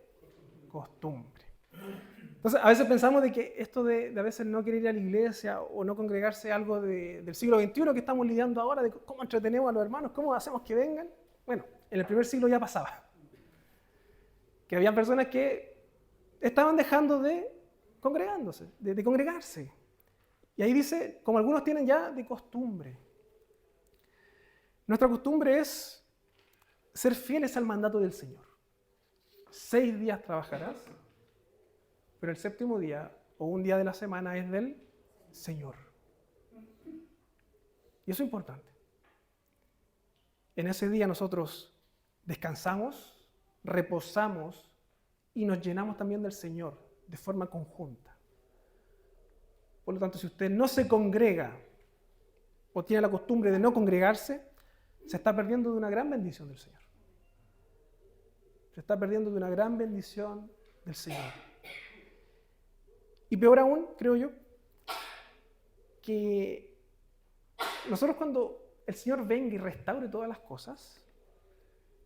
Speaker 1: costumbre. Entonces, a veces pensamos de que esto de a veces no querer ir a la iglesia o no congregarse es algo del siglo XXI que estamos lidiando ahora, de cómo entretenemos a los hermanos, cómo hacemos que vengan. Bueno, en el primer siglo ya pasaba. Que había personas que estaban dejando de congregándose, de congregarse. Y ahí dice, como algunos tienen ya de costumbre. Nuestra costumbre es ser fieles al mandato del Señor. 6 días trabajarás, pero el séptimo día o un día de la semana es del Señor. Y eso es importante. En ese día nosotros descansamos, reposamos y nos llenamos también del Señor de forma conjunta. Por lo tanto, si usted no se congrega o tiene la costumbre de no congregarse, se está perdiendo de una gran bendición del Señor. Se está perdiendo de una gran bendición del Señor. Y peor aún, creo yo, que nosotros cuando el Señor venga y restaure todas las cosas,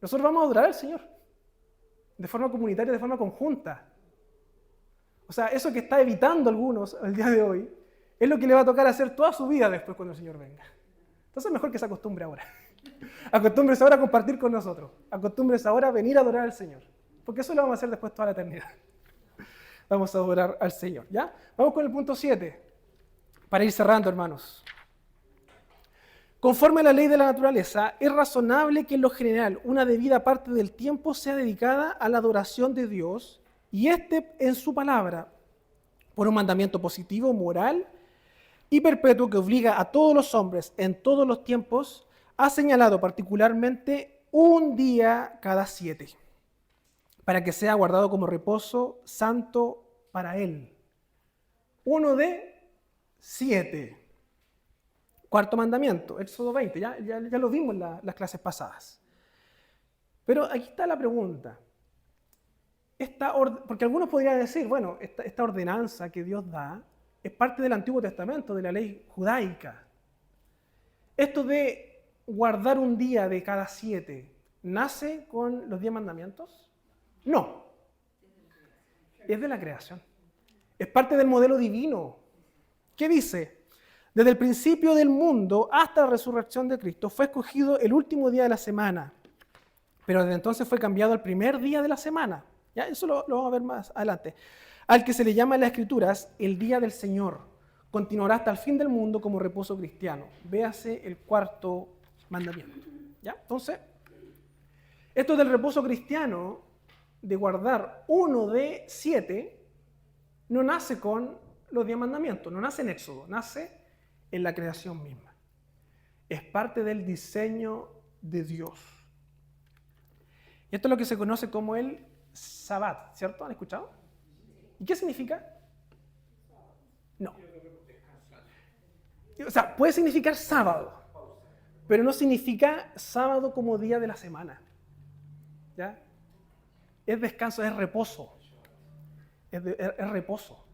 Speaker 1: nosotros vamos a adorar al Señor de forma comunitaria, de forma conjunta. O sea, eso que está evitando algunos el día de hoy, es lo que le va a tocar hacer toda su vida después cuando el Señor venga. Entonces es mejor que se acostumbre ahora. Acostúmbrese ahora a compartir con nosotros. Acostúmbrese ahora a venir a adorar al Señor. Porque eso lo vamos a hacer después toda la eternidad. Vamos a adorar al Señor, ¿ya? Vamos con el punto 7, para ir cerrando, hermanos. Conforme a la ley de la naturaleza, es razonable que en lo general una debida parte del tiempo sea dedicada a la adoración de Dios y en su palabra, por un mandamiento positivo, moral y perpetuo que obliga a todos los hombres en todos los tiempos, ha señalado particularmente un día cada 7, para que sea guardado como reposo santo para él. 1 de 7. Cuarto mandamiento, Éxodo 20, ya lo vimos en las clases pasadas. Pero aquí está la pregunta. Porque algunos podrían decir, bueno, esta ordenanza que Dios da es parte del Antiguo Testamento, de la ley judaica. Esto de guardar un día de cada 7, ¿nace con los 10 mandamientos? No. Es de la creación. Es parte del modelo divino. ¿Qué dice? Desde el principio del mundo hasta la resurrección de Cristo fue escogido el último día de la semana, pero desde entonces fue cambiado al primer día de la semana. ¿Ya? Eso lo vamos a ver más adelante. Al que se le llama en las Escrituras el día del Señor. Continuará hasta el fin del mundo como reposo cristiano. Véase el cuarto mandamiento. ¿Ya? Entonces, esto del reposo cristiano, de guardar 1 de 7, no nace con los 10 mandamientos, no nace en Éxodo, nace en la creación misma. Es parte del diseño de Dios. Y esto es lo que se conoce como el Sabbat, ¿cierto? ¿Han escuchado? ¿Y qué significa? No. O sea, puede significar sábado, pero no significa sábado como día de la semana. ¿Ya? Es descanso, es reposo. Es reposo.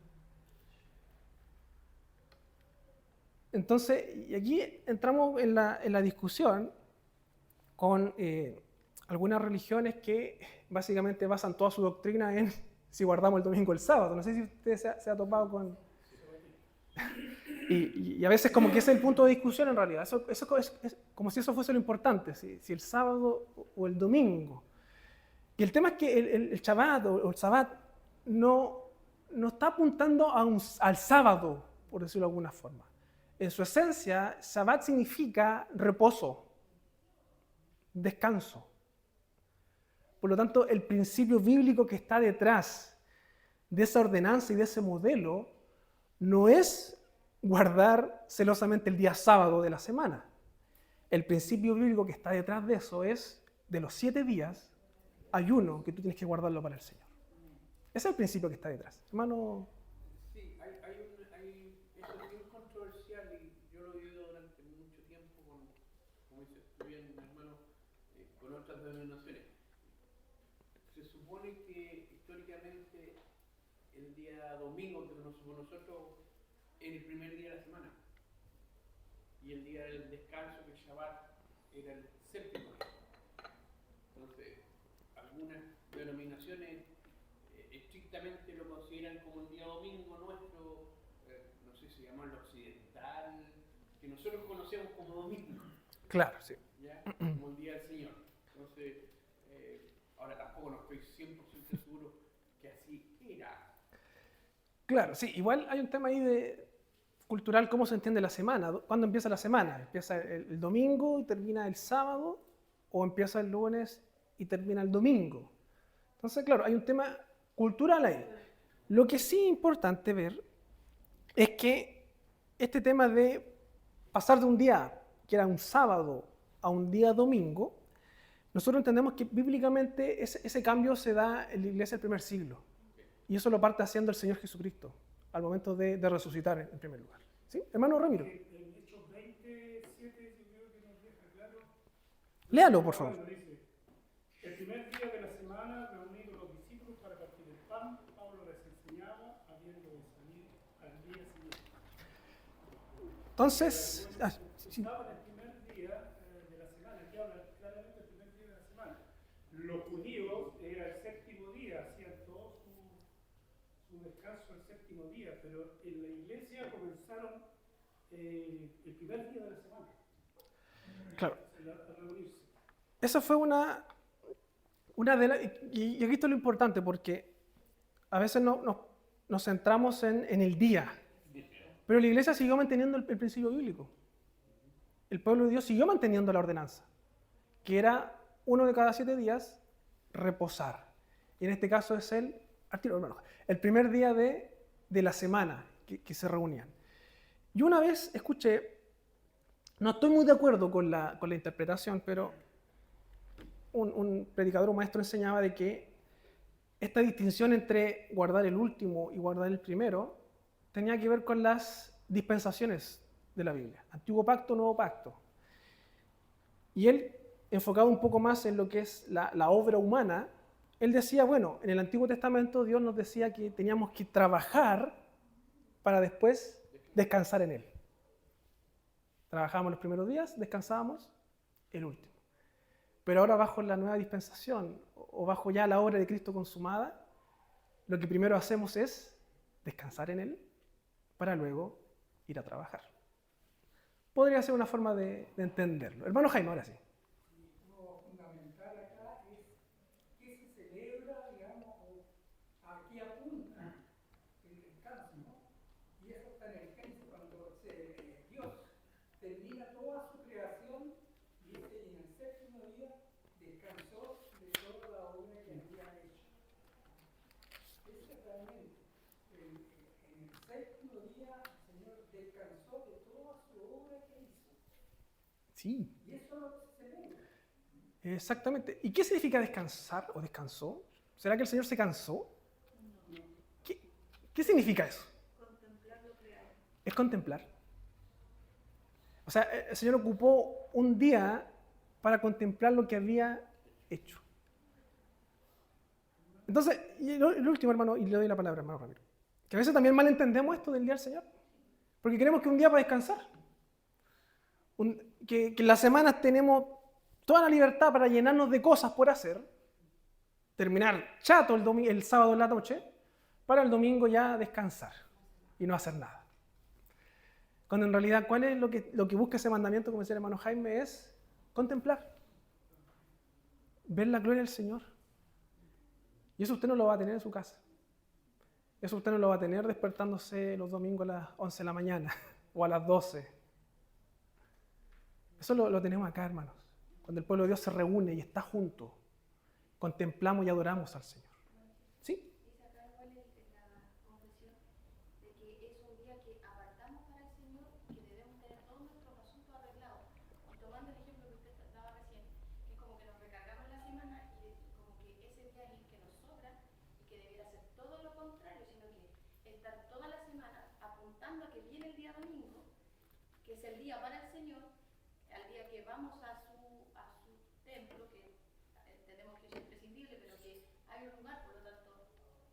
Speaker 1: Entonces, y aquí entramos en la discusión con algunas religiones que básicamente basan toda su doctrina en si guardamos el domingo o el sábado. No sé si usted se ha topado con... Y a veces como que ese es el punto de discusión en realidad. Eso es como si eso fuese lo importante, si el sábado o el domingo. Y el tema es que el Shabbat o el Sabbat no está apuntando al sábado, por decirlo de alguna forma. En su esencia, Shabbat significa reposo, descanso. Por lo tanto, el principio bíblico que está detrás de esa ordenanza y de ese modelo no es guardar celosamente el día sábado de la semana. El principio bíblico que está detrás de eso es, de los 7 días, hay uno que tú tienes que guardarlo para el Señor. Ese es el principio que está detrás. Hermano...
Speaker 7: Sí, eso es bien controversial y yo lo he oído durante mucho tiempo como dice bien hermano, con otras denominaciones. Se supone que históricamente el día domingo que conocemos nosotros era el primer día de la semana y el día del descanso, que el Shabbat, era el séptimo día. algunas denominaciones estrictamente lo consideran como el día domingo nuestro, no sé si llamarlo occidental, que nosotros conocemos como domingo.
Speaker 1: Claro, sí.
Speaker 7: ¿Ya? Como el día del Señor. Entonces, ahora tampoco no estoy 100% seguro que así era.
Speaker 1: Claro, sí. Igual hay un tema ahí de cultural, cómo se entiende la semana. ¿Cuándo empieza la semana? ¿Empieza el domingo y termina el sábado? ¿O empieza el lunes y termina el domingo? Entonces, claro, hay un tema cultural ahí. Lo que sí es importante ver es que este tema de pasar de un día que era un sábado a un día domingo, nosotros entendemos que bíblicamente ese cambio se da en la iglesia del primer siglo. Y eso lo parte haciendo el Señor Jesucristo al momento de resucitar en primer lugar. ¿Sí? Hermano Ramiro.
Speaker 2: En Hechos 27, yo creo que nos deja claro.
Speaker 1: Léalo, por favor.
Speaker 2: Pablo dice, el primer día de la semana, reunidos los discípulos para partir el pan, Pablo les enseñaba, habiendo de salir al día siguiente.
Speaker 1: Entonces, sí.
Speaker 2: Estaba en el primer día de la semana, aquí habla claramente del primer día de la semana. Los judíos era el séptimo día, hacían todo su descanso el séptimo día, pero en la iglesia comenzaron el primer día de la semana.
Speaker 1: Claro.
Speaker 2: A reunirse.
Speaker 1: Esa fue una de las... Y aquí está lo importante, porque a veces nos centramos en el día, pero la iglesia siguió manteniendo el principio bíblico. El pueblo de Dios siguió manteniendo la ordenanza, que era 1 de cada 7 días reposar. Y en este caso es el primer día de la semana que se reunían. Yo una vez escuché, no estoy muy de acuerdo con la interpretación, pero un predicador o maestro enseñaba de que esta distinción entre guardar el último y guardar el primero tenía que ver con las dispensaciones de la Biblia, Antiguo Pacto, Nuevo Pacto. Y él, enfocado un poco más en lo que es la obra humana, él decía, bueno, en el Antiguo Testamento Dios nos decía que teníamos que trabajar para después descansar en Él. Trabajábamos los primeros días, descansábamos el último. Pero ahora bajo la nueva dispensación o bajo ya la obra de Cristo consumada, lo que primero hacemos es descansar en Él para luego ir a trabajar. Podría ser una forma de entenderlo. Hermano Jaime, ahora sí.
Speaker 2: Lo fundamental acá es que se celebra, digamos, o aquí apunta el descanso, ¿no? Y eso está en el Génesis cuando Dios termina toda su creación y en el séptimo día descansó de toda la obra que había hecho. Ese es realmente, en el séptimo día el Señor descansó de toda su obra que hizo.
Speaker 1: Sí.
Speaker 2: Y eso es lo que se celebra.
Speaker 1: Exactamente. ¿Y qué significa descansar o descansó? ¿Será que el Señor se cansó? ¿Qué significa eso?
Speaker 5: Contemplar lo creado.
Speaker 1: Es contemplar. O sea, el Señor ocupó un día para contemplar lo que había hecho. Entonces, y el último, hermano, y le doy la palabra, hermano Ramiro, que a veces también malentendemos esto del día del Señor, porque creemos que un día para descansar, que en las semanas tenemos toda la libertad para llenarnos de cosas por hacer, terminar chato el sábado en la noche, para el domingo ya descansar y no hacer nada. Cuando en realidad, ¿cuál es lo que busca ese mandamiento, como decía el hermano Jaime? Es contemplar, ver la gloria del Señor. Y eso usted no lo va a tener en su casa. Eso usted no lo va a tener despertándose los domingos a las 11 de la mañana o a las 12. Eso lo tenemos acá, hermanos. Cuando el pueblo de Dios se reúne y está junto, contemplamos y adoramos al Señor. ¿Sí?
Speaker 3: Dice acá igual en la confesión de que es un día que apartamos para el Señor, que debemos tener todos nuestros asuntos arreglados. Y tomando el ejemplo que usted daba recién, que es como que nos recargamos la semana y como que ese día es el que nos sobra y que debiera ser todo lo contrario, sino que estar toda la semana apuntando a que viene el día domingo, que es el día para el Señor, al día que vamos a su templo, que tenemos que ser imprescindible, pero que hay un lugar, por lo tanto,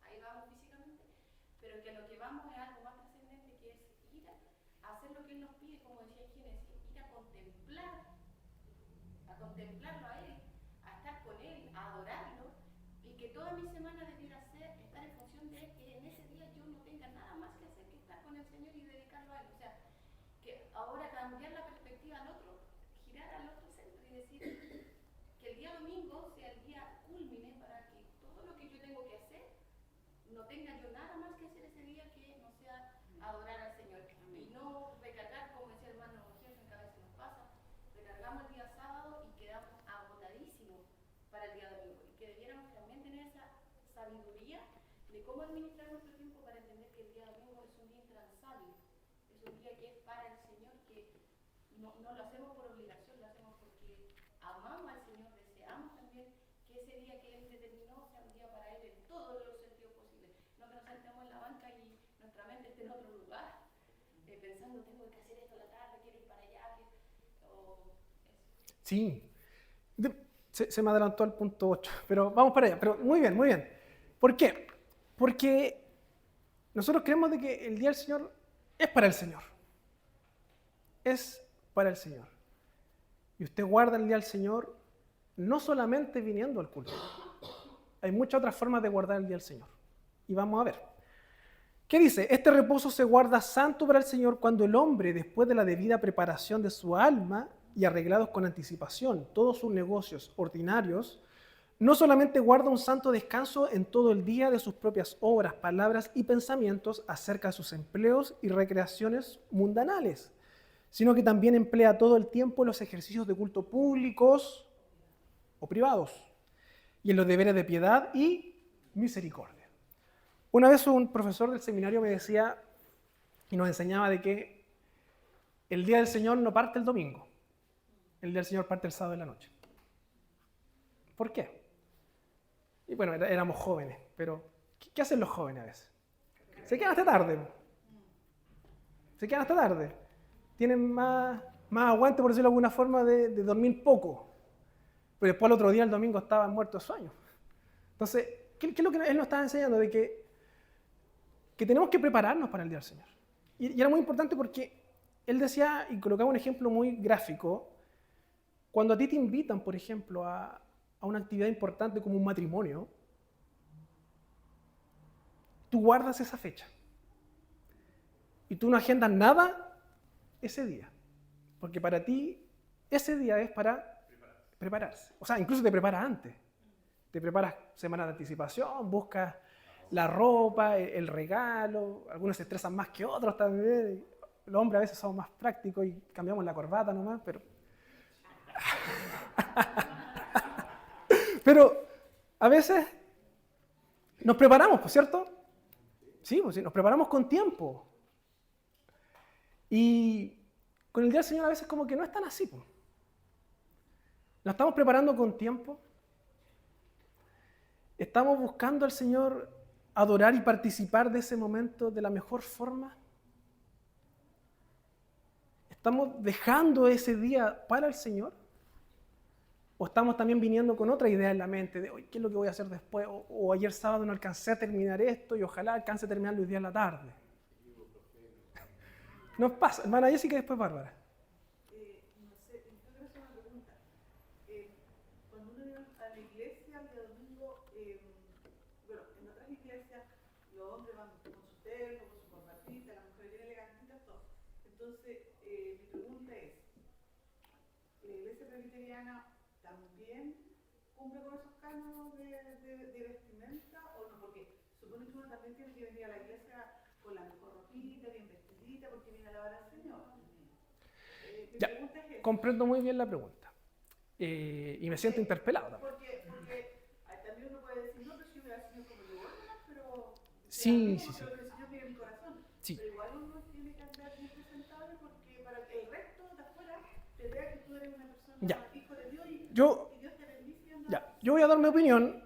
Speaker 3: ahí vamos físicamente, pero que lo que vamos es algo más trascendente, que es ir a hacer lo que Él nos pide, como decía Génesis, ir a contemplarlo a Él, a estar con Él, a adorarlo, que toda mi semana debiera estar en función de que en ese día yo no tenga nada más que hacer que estar con el Señor y dedicarlo a Él. O sea, que ahora cambiar la perspectiva al otro, girar al otro centro y decir que el día domingo sea el día cúlmine para que todo lo que yo tengo que hacer no tenga yo nada más que hacer ese día que no sea adorar al Señor. Y no recargar, como decía el hermano Jefe, que a veces nos pasa, recargamos el día sábado y quedamos agotadísimos para el día domingo. Y que debiéramos también tener esa sabiduría de cómo administrar nuestro tiempo para entender que el día domingo es un día intransable, es un día que es para el Señor, que no lo hacemos por obligación, lo hacemos porque amamos al Señor, deseamos también que ese día que Él determinó sea un día para Él en todos los sentidos posibles. No que nos sentemos en la banca y nuestra mente esté en otro lugar, pensando, tengo que hacer esto a la tarde, quiero ir para allá, o eso.
Speaker 1: Sí. Se me adelantó al punto 8, pero vamos para allá. Pero muy bien, muy bien. ¿Por qué? Porque nosotros creemos de que el día del Señor es para el Señor. Es para el Señor. Y usted guarda el día del Señor no solamente viniendo al culto. Hay muchas otras formas de guardar el día del Señor. Y vamos a ver. ¿Qué dice? Este reposo se guarda santo para el Señor cuando el hombre, después de la debida preparación de su alma y arreglados con anticipación todos sus negocios ordinarios, no solamente guarda un santo descanso en todo el día de sus propias obras, palabras y pensamientos acerca de sus empleos y recreaciones mundanales, sino que también emplea todo el tiempo en los ejercicios de culto públicos o privados, y en los deberes de piedad y misericordia. Una vez un profesor del seminario me decía y nos enseñaba de que el día del Señor no parte el domingo, el día del Señor parte el sábado en la noche. ¿Por qué? Y bueno, éramos jóvenes, pero ¿qué hacen los jóvenes a veces? Se quedan hasta tarde. Se quedan hasta tarde. Tienen más aguante, por decirlo de alguna forma, de dormir poco. Pero después el otro día, el domingo, estaban muertos de sueño. Entonces, ¿qué es lo que él nos estaba enseñando? De que tenemos que prepararnos para el día del Señor. Y era muy importante porque él decía, y colocaba un ejemplo muy gráfico, cuando a ti te invitan, por ejemplo, a una actividad importante como un matrimonio, tú guardas esa fecha. Y tú no agendas nada ese día. Porque para ti, ese día es para prepararse. O sea, incluso te preparas antes. Te preparas semanas de anticipación, buscas la ropa, el regalo. Algunos se estresan más que otros también. Los hombres a veces somos más prácticos y cambiamos la corbata nomás, pero... Pero a veces nos preparamos, ¿por cierto? Sí, pues sí, nos preparamos con tiempo. Y con el día del Señor a veces como que no es tan así. Pues. ¿Nos estamos preparando con tiempo? ¿Estamos buscando al Señor adorar y participar de ese momento de la mejor forma? ¿Estamos dejando ese día para el Señor? ¿O estamos también viniendo con otra idea en la mente de, ¿qué es lo que voy a hacer después? O ayer sábado no alcancé a terminar esto y ojalá alcance a terminarlo hoy día en la tarde. Nos pasa, hermana Jessica y después Bárbara.
Speaker 5: No sé, yo quiero hacer una pregunta. Cuando uno viene a la iglesia el día domingo, bueno, en otras iglesias los hombres van con su terno, con su corbatita, las mujeres vienen elegantitas, todo. Entonces, mi pregunta es, ¿la iglesia presbiteriana también cumple con esos cánones de vestimenta o no? Porque supone que uno también tiene que venir a la iglesia con la mejor ropita, bien vestidita, porque viene a alabar al Señor. Mi
Speaker 1: Ya,
Speaker 5: pregunta es esa.
Speaker 1: comprendo muy bien la pregunta. Y me siento interpelado también.
Speaker 5: Porque también uno puede decir, no, pero si yo veo al Señor como yo voy, pero...
Speaker 1: Sí.
Speaker 5: Pero el Señor mira mi corazón.
Speaker 1: Sí.
Speaker 5: Pero igual uno tiene que andar bien presentable porque para que el resto de afuera te vea que tú eres una persona hijo de Dios y Dios te bendice.
Speaker 1: Yo voy a dar mi opinión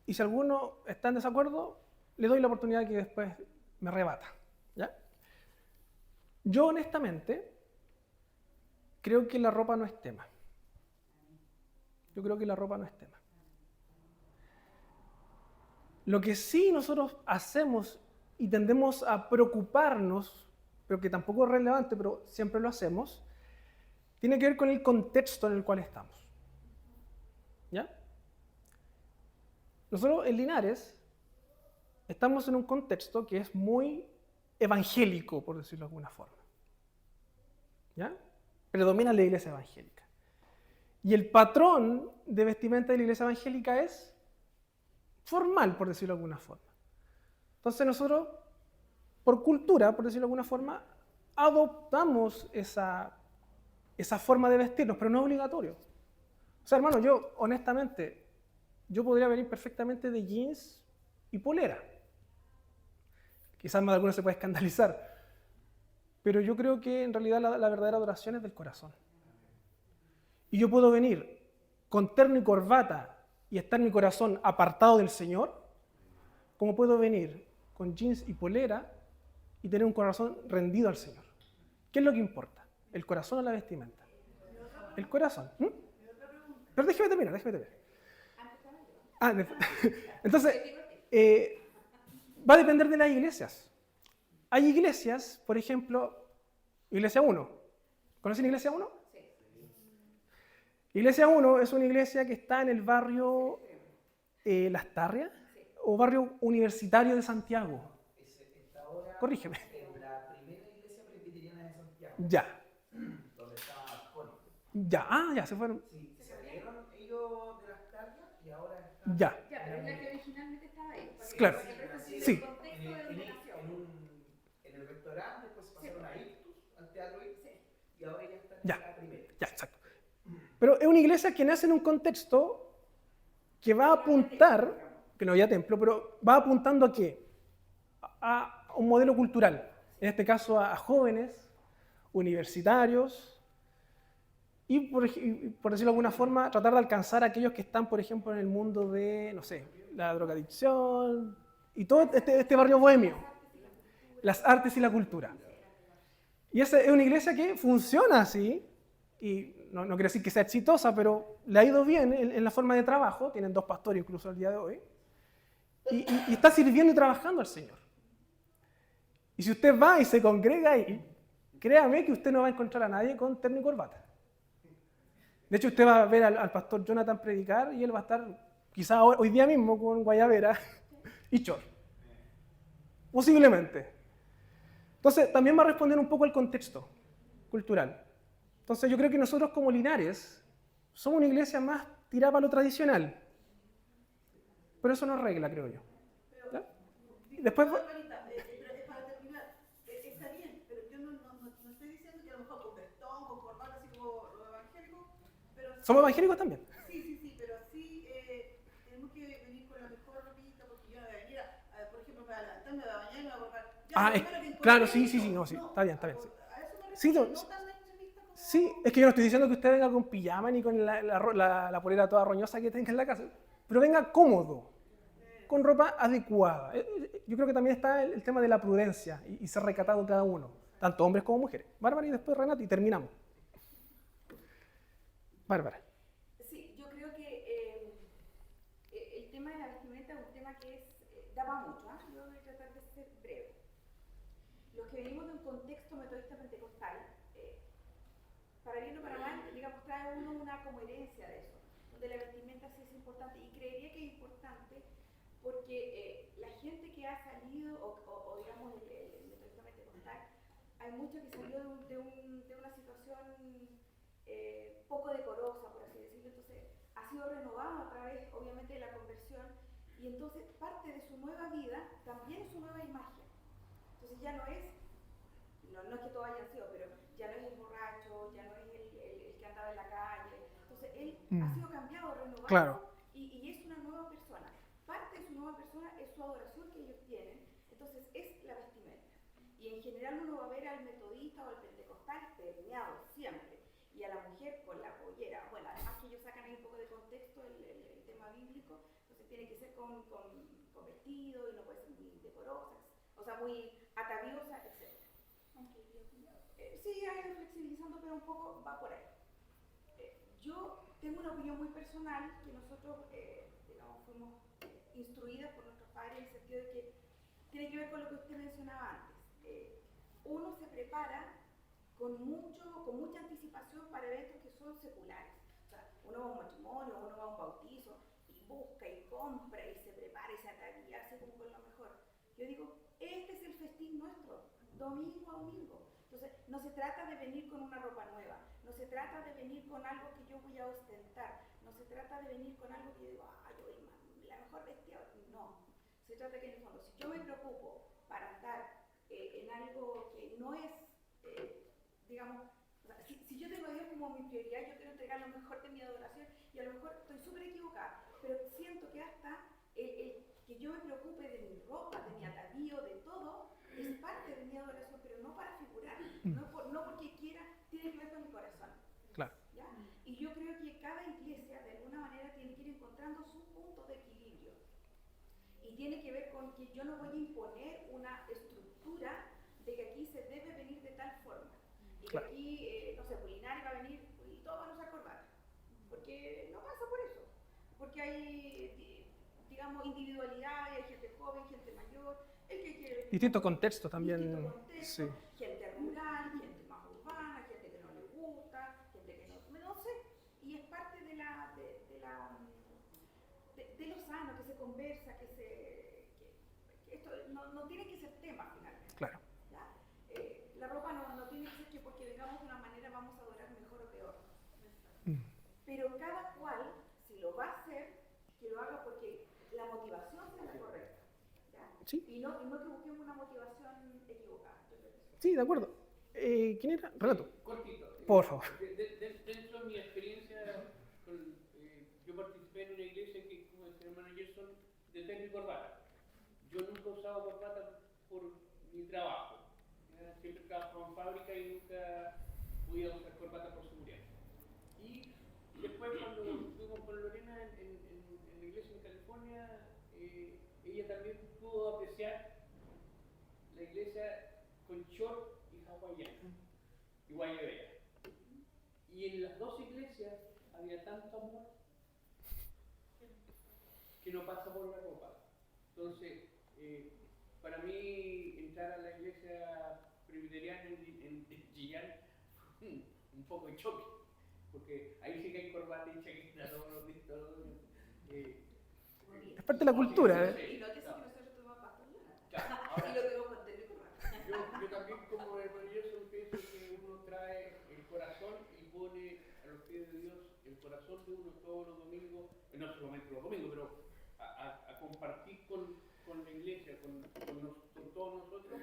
Speaker 1: y si alguno está en desacuerdo, le doy la oportunidad de que después me rebata. ¿Ya? Yo honestamente creo que la ropa no es tema. Yo creo que la ropa no es tema. Lo que sí nosotros hacemos y tendemos a preocuparnos, pero que tampoco es relevante, pero siempre lo hacemos, tiene que ver con el contexto en el cual estamos. ¿Ya? nosotros en Linares estamos en un contexto que es muy evangélico, por decirlo de alguna forma. ¿Ya? Predomina la iglesia evangélica. Y el patrón de vestimenta de la iglesia evangélica es formal, por decirlo de alguna forma. Entonces nosotros, por cultura, por decirlo de alguna forma, adoptamos esa forma de vestirnos, pero no es obligatorio. O sea, hermano, yo, honestamente, yo podría venir perfectamente de jeans y polera. Quizás más de alguno se puede escandalizar, pero yo creo que en realidad la verdadera adoración es del corazón. Y yo puedo venir con terno y corbata y estar mi corazón apartado del Señor, como puedo venir con jeans y polera y tener un corazón rendido al Señor. ¿Qué es lo que importa? ¿El corazón o la vestimenta? El corazón. Pero déjeme terminar. Entonces, va a depender de las iglesias. Hay iglesias, por ejemplo, Iglesia 1. ¿Conocen Iglesia 1?
Speaker 3: Sí.
Speaker 1: Iglesia 1 es una iglesia que está en el barrio Las Tarrias o barrio universitario de Santiago.
Speaker 4: Está ahora
Speaker 1: Corrígeme.
Speaker 4: en la primera iglesia presbiteriana de Santiago,
Speaker 1: Ya.
Speaker 4: donde estaba Connie.
Speaker 1: Ya, se fueron.
Speaker 4: Sí, se salieron ellos de las tardes y ahora están
Speaker 1: Ya,
Speaker 3: Ya, pero es la que originalmente estaba ahí. Porque
Speaker 1: Claro.
Speaker 3: porque presta
Speaker 1: Sí.
Speaker 3: el contexto de ordenación.
Speaker 4: en el restaurante, después se pasaron a Ictus, al teatro Ictus, y ahora ya están
Speaker 1: Ya.
Speaker 4: en la primera.
Speaker 1: ya, exacto. Pero es una iglesia que nace en un contexto que va a apuntar, que no había templo, pero va apuntando a qué? A un modelo cultural. En este caso a jóvenes, universitarios, y por decirlo de alguna forma, tratar de alcanzar a aquellos que están, por ejemplo, en el mundo de, no sé, la drogadicción y todo este barrio bohemio, las artes y la cultura. Y esa es una iglesia que funciona así, y no quiero decir que sea exitosa, pero le ha ido bien en la forma de trabajo, tienen 2 pastores incluso al día de hoy, y está sirviendo y trabajando al Señor. Y si usted va y se congrega ahí, créame que usted no va a encontrar a nadie con terno y corbata. De hecho, usted va a ver al pastor Jonathan predicar y él va a estar quizá hoy día mismo con guayabera y short. Posiblemente. Entonces, también va a responder un poco al contexto cultural. Entonces, yo creo que nosotros como Linares somos una iglesia más tirada para lo tradicional. Pero eso no es regla, creo yo. ¿Ya? Y después...
Speaker 5: Margarita, para terminar, está bien, pero yo no estoy diciendo que a lo mejor con vestón, con corbata, así como los evangélicos, pero...
Speaker 1: ¿Somos evangélicos también?
Speaker 5: Sí, pero sí tenemos que venir con la mejor ropita, porque yo no voy a venir por ejemplo, para adelantarme, me voy a bañar y me voy a acordar.
Speaker 1: Claro, sí, no, sí, está bien.
Speaker 5: A eso me
Speaker 1: Sí,
Speaker 5: refiero,
Speaker 1: no,
Speaker 5: no tan extremista como...
Speaker 1: Sí, es que yo no estoy diciendo que usted venga con pijama ni con la polera toda roñosa que tenga en la casa, pero venga cómodo, con ropa adecuada. Yo creo que también está el tema de la prudencia y ser recatado cada uno, tanto hombres como mujeres. Bárbara y después Renata y terminamos. Bárbara.
Speaker 3: Sí, yo creo que el tema de la vestimenta es un tema que da para mucho. Yo voy a tratar de ser breve. Los que venimos de un contexto metodista pentecostal, para bien o para mal, digamos, trae uno una como herencia de eso, donde la vestimenta sí es importante, y creería que es importante porque la gente que ha salido, o digamos el metodista pentecostal, hay mucho que salió de una situación poco decorosa, por así decirlo, entonces ha sido renovado a través, obviamente, de la conversión, y entonces parte de su nueva vida también es su nueva imagen. Entonces ya no es, no es que todos hayan sido, pero ya no es el borracho, ya no es el que andaba en la calle, entonces él ha sido cambiado, renovado,
Speaker 1: Claro.
Speaker 3: y es una nueva persona. Parte de su nueva persona es su adoración que ellos tienen, entonces es la vestimenta. Y en general uno va a ver al metodista o al pentecostal terneado siempre, y a la mujer con la pollera. Bueno, además que ellos sacan ahí un poco de contexto el tema bíblico, entonces tiene que ser con vestido y no puede ser muy decorosa, o sea, muy ataviosa, etc. Sí, ha ido flexibilizando, pero un poco va por ahí. Yo tengo una opinión muy personal, que nosotros, digamos, fuimos instruidas por nuestros padres en el sentido de que tiene que ver con lo que usted mencionaba antes. Uno se prepara con mucha anticipación para eventos que son seculares. O sea, uno va a un matrimonio, uno va a un bautizo y busca y compra y se prepara y se ataca y hace como con lo mejor. Yo digo, este es el festín nuestro, domingo a domingo. Entonces, no se trata de venir con una ropa nueva, no se trata de venir con algo que yo voy a ostentar, no se trata de venir con algo que yo digo, yo voy la mejor vestida. No, se trata que en el fondo, si yo me preocupo para andar en algo que no es, digamos, o sea, si yo tengo a Dios como mi prioridad, yo quiero entregar lo mejor de mi adoración y a lo mejor estoy súper equivocada, pero siento que hasta el que yo me preocupe de mi ropa, de mi atavío, de todo, es parte de mi adoración, pero no para figurar, no porque quiera, tiene que ver con mi corazón.
Speaker 1: Claro.
Speaker 3: ¿Ya? Y yo creo que cada iglesia de alguna manera tiene que ir encontrando su punto de equilibrio. Y tiene que ver con que yo no voy a imponer una estructura de que aquí se debe venir de tal forma. Y que aquí, no sé, Linares va a venir y todos van a usar corbata. Porque no pasa por eso. Porque hay, digamos, individualidades, hay gente joven, gente mayor, el que quiere...
Speaker 1: Distinto contexto también.
Speaker 3: Distinto contexto,
Speaker 1: Sí.
Speaker 3: gente rural, gente más urbana, gente que no le gusta, gente que no sé. Y es parte de lo sano, que se conversa, que esto no tiene que ser tema finalmente.
Speaker 1: Claro.
Speaker 3: ¿Ya? La ropa no tiene que ser que porque vengamos de una manera vamos a adorar mejor o peor. Pero cada cual, si lo va a hacer, que lo haga porque la motivación sea la correcta. ¿Ya?
Speaker 1: Sí.
Speaker 3: Y no que busquemos una motivación equivocada. Yo creo que eso.
Speaker 1: Sí, de acuerdo. ¿Quién era? Renato.
Speaker 7: Cortito.
Speaker 1: Por favor.
Speaker 7: Dentro de mi experiencia, yo participé en una iglesia que, como decía el hermano Gerson, de terno y corbata. Yo nunca he usado corbata por mi trabajo. Siempre trabajaba en fábrica y nunca pude usar corbata por seguridad. Y después, cuando estuvimos con Lorena en la iglesia en California, ella también pudo apreciar la iglesia con short y hawaiana y guayabera. Y en las dos iglesias había tanto amor que no pasa por la ropa. Entonces, para mí entrar a la iglesia presbiteriana en Chillán fue un poco de choque, porque ahí sí que hay corbata y chaqueta todos los días.
Speaker 1: Es parte de la cultura.
Speaker 3: Y no que sí que nosotros tomamos pastor
Speaker 7: Claro,
Speaker 3: y lo tenemos con terno y corbata.
Speaker 7: yo también, como hermano Gerson, pienso que uno trae el corazón y pone a los pies de Dios el corazón de uno todos los domingos, no solamente los domingos, pero a compartir con la iglesia, con todos nosotros,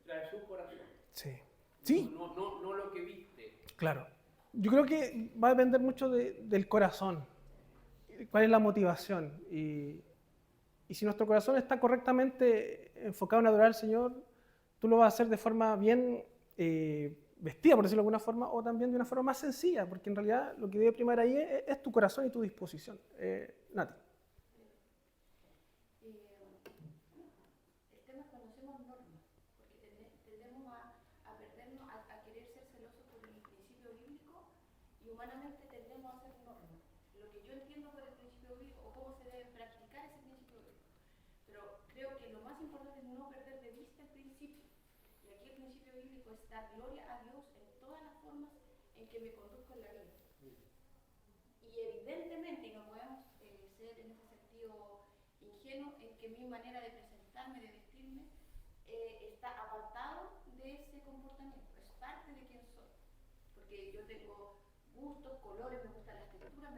Speaker 7: trae su corazón.
Speaker 1: Sí. Sí.
Speaker 7: No lo que viste.
Speaker 1: Claro. Yo creo que va a depender mucho del corazón. ¿Cuál es la motivación? Y si nuestro corazón está correctamente enfocado en adorar al Señor, tú lo vas a hacer de forma bien vestida, por decirlo de alguna forma, o también de una forma más sencilla, porque en realidad lo que debe primar ahí es tu corazón y tu disposición. Nati.
Speaker 3: El tema es cuando hacemos normas, porque tendemos a perdernos, a querer ser celosos por el principio bíblico y humanamente tendemos a hacer normas. Lo que yo entiendo por el principio bíblico o cómo se debe practicar ese principio bíblico. Pero creo que lo más importante es no perder de vista el principio. Y aquí el principio bíblico es dar gloria a Dios en todas las formas en que me conduzco en la vida. Y evidentemente, y no podemos ser en ese sentido ingenuo, en que mi manera de presentarme, de vestirme, está apartado de ese comportamiento, es parte de quién soy. Porque yo tengo gustos, colores, me gustan las texturas,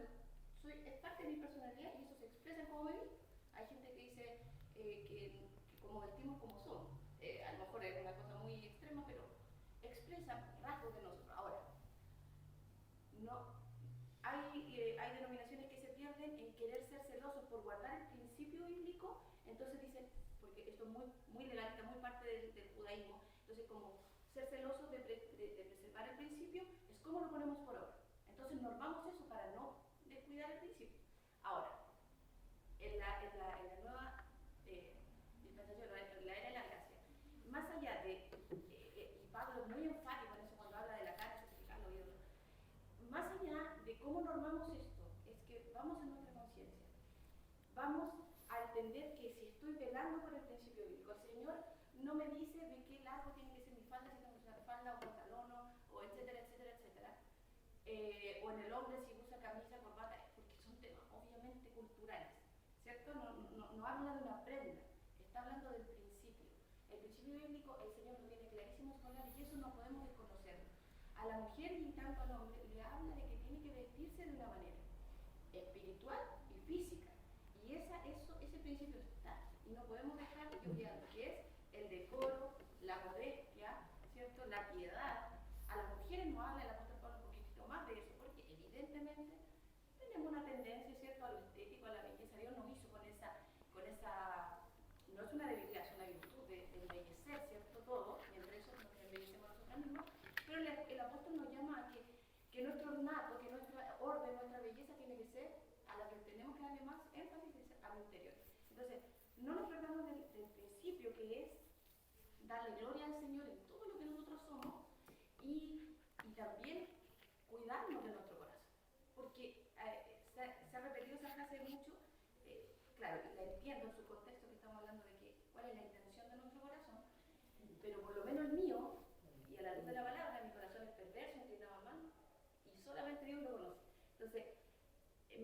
Speaker 3: es parte de mi personalidad y eso se expresa en cómo me visto. Hay gente que dice que como vestimos como somos. A lo mejor es una cosa muy extrema, pero expresa rasgos de nosotros. Ahora, no, hay denominaciones que se pierden en querer ser celosos por guardar el principio bíblico, entonces dicen, porque esto es muy legalista, muy parte del judaísmo, entonces como ser celosos de preservar el principio es como lo ponemos por obra. Entonces normamos eso para no descuidar el principio. Ahora, en la nueva dispensación, en la era de la gracia, más allá de, y Pablo es muy enfático en eso cuando habla de la cara, certificarlo y otro, más allá de cómo normamos esto, es que vamos en nuestra conciencia, vamos a entender que si estoy velando por el principio bíblico, el Señor no me dice de qué largo tiene que ser mi falda, si tengo que usar falda o pantalón, o etcétera, etcétera, etcétera, o en el hombre si usa camisa, corbata, porque son temas obviamente culturales, ¿cierto? No habla de una prenda, está hablando del principio. El principio bíblico, el Señor lo tiene clarísimo en palabras y eso no podemos desconocerlo. A la mujer y tanto al hombre le habla de que tiene que vestirse de una manera espiritual y física. Y ese principio está. Y no podemos dejar de olvidar lo que es el decoro, la modestia, ¿cierto? La piedad. A las mujeres nos habla el apóstol Pablo un poquitito más de eso, porque evidentemente tenemos una tendencia, ¿cierto?, a lo estético, a la belleza. Dios nos hizo con esa no es una debilidad, es una virtud de embellecer, ¿cierto?, todo, y entre eso nos embellecemos nosotros mismos. Pero el apóstol nos llama a que nuestro ornato, que nuestra orden, nuestra belleza tiene que ser a la que tenemos que darle más énfasis a lo interior. Entonces, no nos perdamos del principio que es darle gloria al Señor en todo lo que nosotros somos y también cuidarnos de nuestro corazón. Porque se ha repetido esa frase mucho, claro, la entiendo en su contexto que estamos hablando de que cuál es la intención de nuestro corazón, pero por lo menos el mío, y a la luz de la palabra, mi corazón es perverso, inclinado al mal, y solamente Dios lo conoce. Entonces,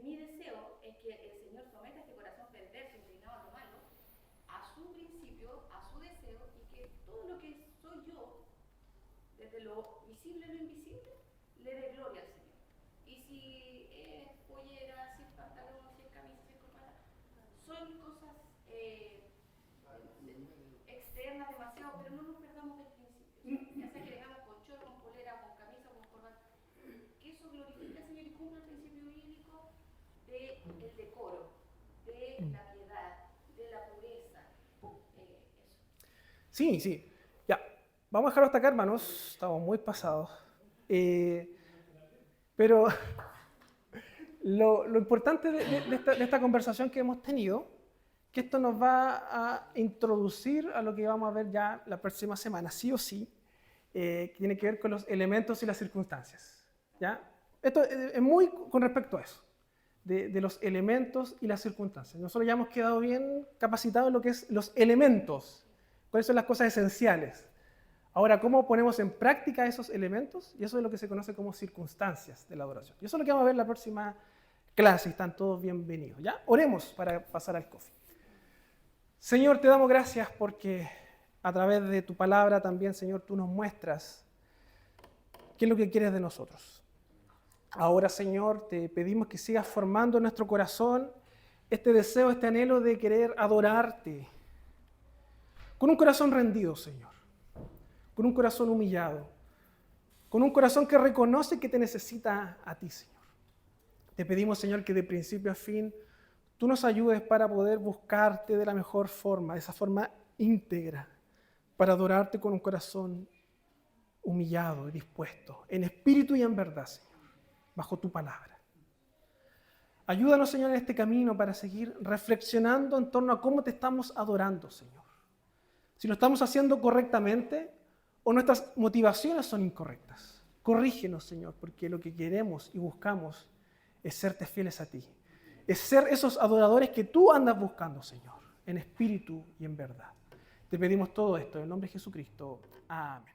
Speaker 3: mi deseo es que el Señor someta este corazón perverso, inclinado a lo malo, a su principio, a su deseo, y que todo lo que soy yo, desde lo visible a lo invisible, le dé gloria al Señor. Y si es pollera, si es pantalón, si es camisa, si es corbata, son cosas externas demasiado, pero no nos perdamos del principio. Ya sea que vengamos con chor, con polera, con camisa, con corbata, que eso glorifica al Señor y cumple el principio bíblico del decoro, de la piedad, de la pureza, eso.
Speaker 1: Sí, sí. Ya, vamos a dejarlo hasta acá, hermanos. Estamos muy pasados. Pero lo importante de esta conversación que hemos tenido, que esto nos va a introducir a lo que vamos a ver ya la próxima semana, sí o sí, que tiene que ver con los elementos y las circunstancias. ¿Ya? Esto es muy con respecto a eso, de los elementos y las circunstancias. Nosotros ya hemos quedado bien capacitados en lo que es los elementos, cuáles son las cosas esenciales. Ahora, ¿cómo ponemos en práctica esos elementos? Y eso es lo que se conoce como circunstancias de la adoración. Y eso es lo que vamos a ver en la próxima clase. Están todos bienvenidos. ¿Ya? Oremos para pasar al coffee. Señor, te damos gracias porque a través de tu palabra también, Señor, tú nos muestras qué es lo que quieres de nosotros. Ahora, Señor, te pedimos que sigas formando en nuestro corazón este deseo, este anhelo de querer adorarte con un corazón rendido, Señor. Con un corazón humillado, con un corazón que reconoce que te necesita a ti, Señor. Te pedimos, Señor, que de principio a fin tú nos ayudes para poder buscarte de la mejor forma, de esa forma íntegra, para adorarte con un corazón humillado y dispuesto, en espíritu y en verdad, Señor, bajo tu palabra. Ayúdanos, Señor, en este camino para seguir reflexionando en torno a cómo te estamos adorando, Señor. Si lo estamos haciendo correctamente, o nuestras motivaciones son incorrectas. Corrígenos, Señor, porque lo que queremos y buscamos es serte fieles a ti. Es ser esos adoradores que tú andas buscando, Señor, en espíritu y en verdad. Te pedimos todo esto en el nombre de Jesucristo. Amén.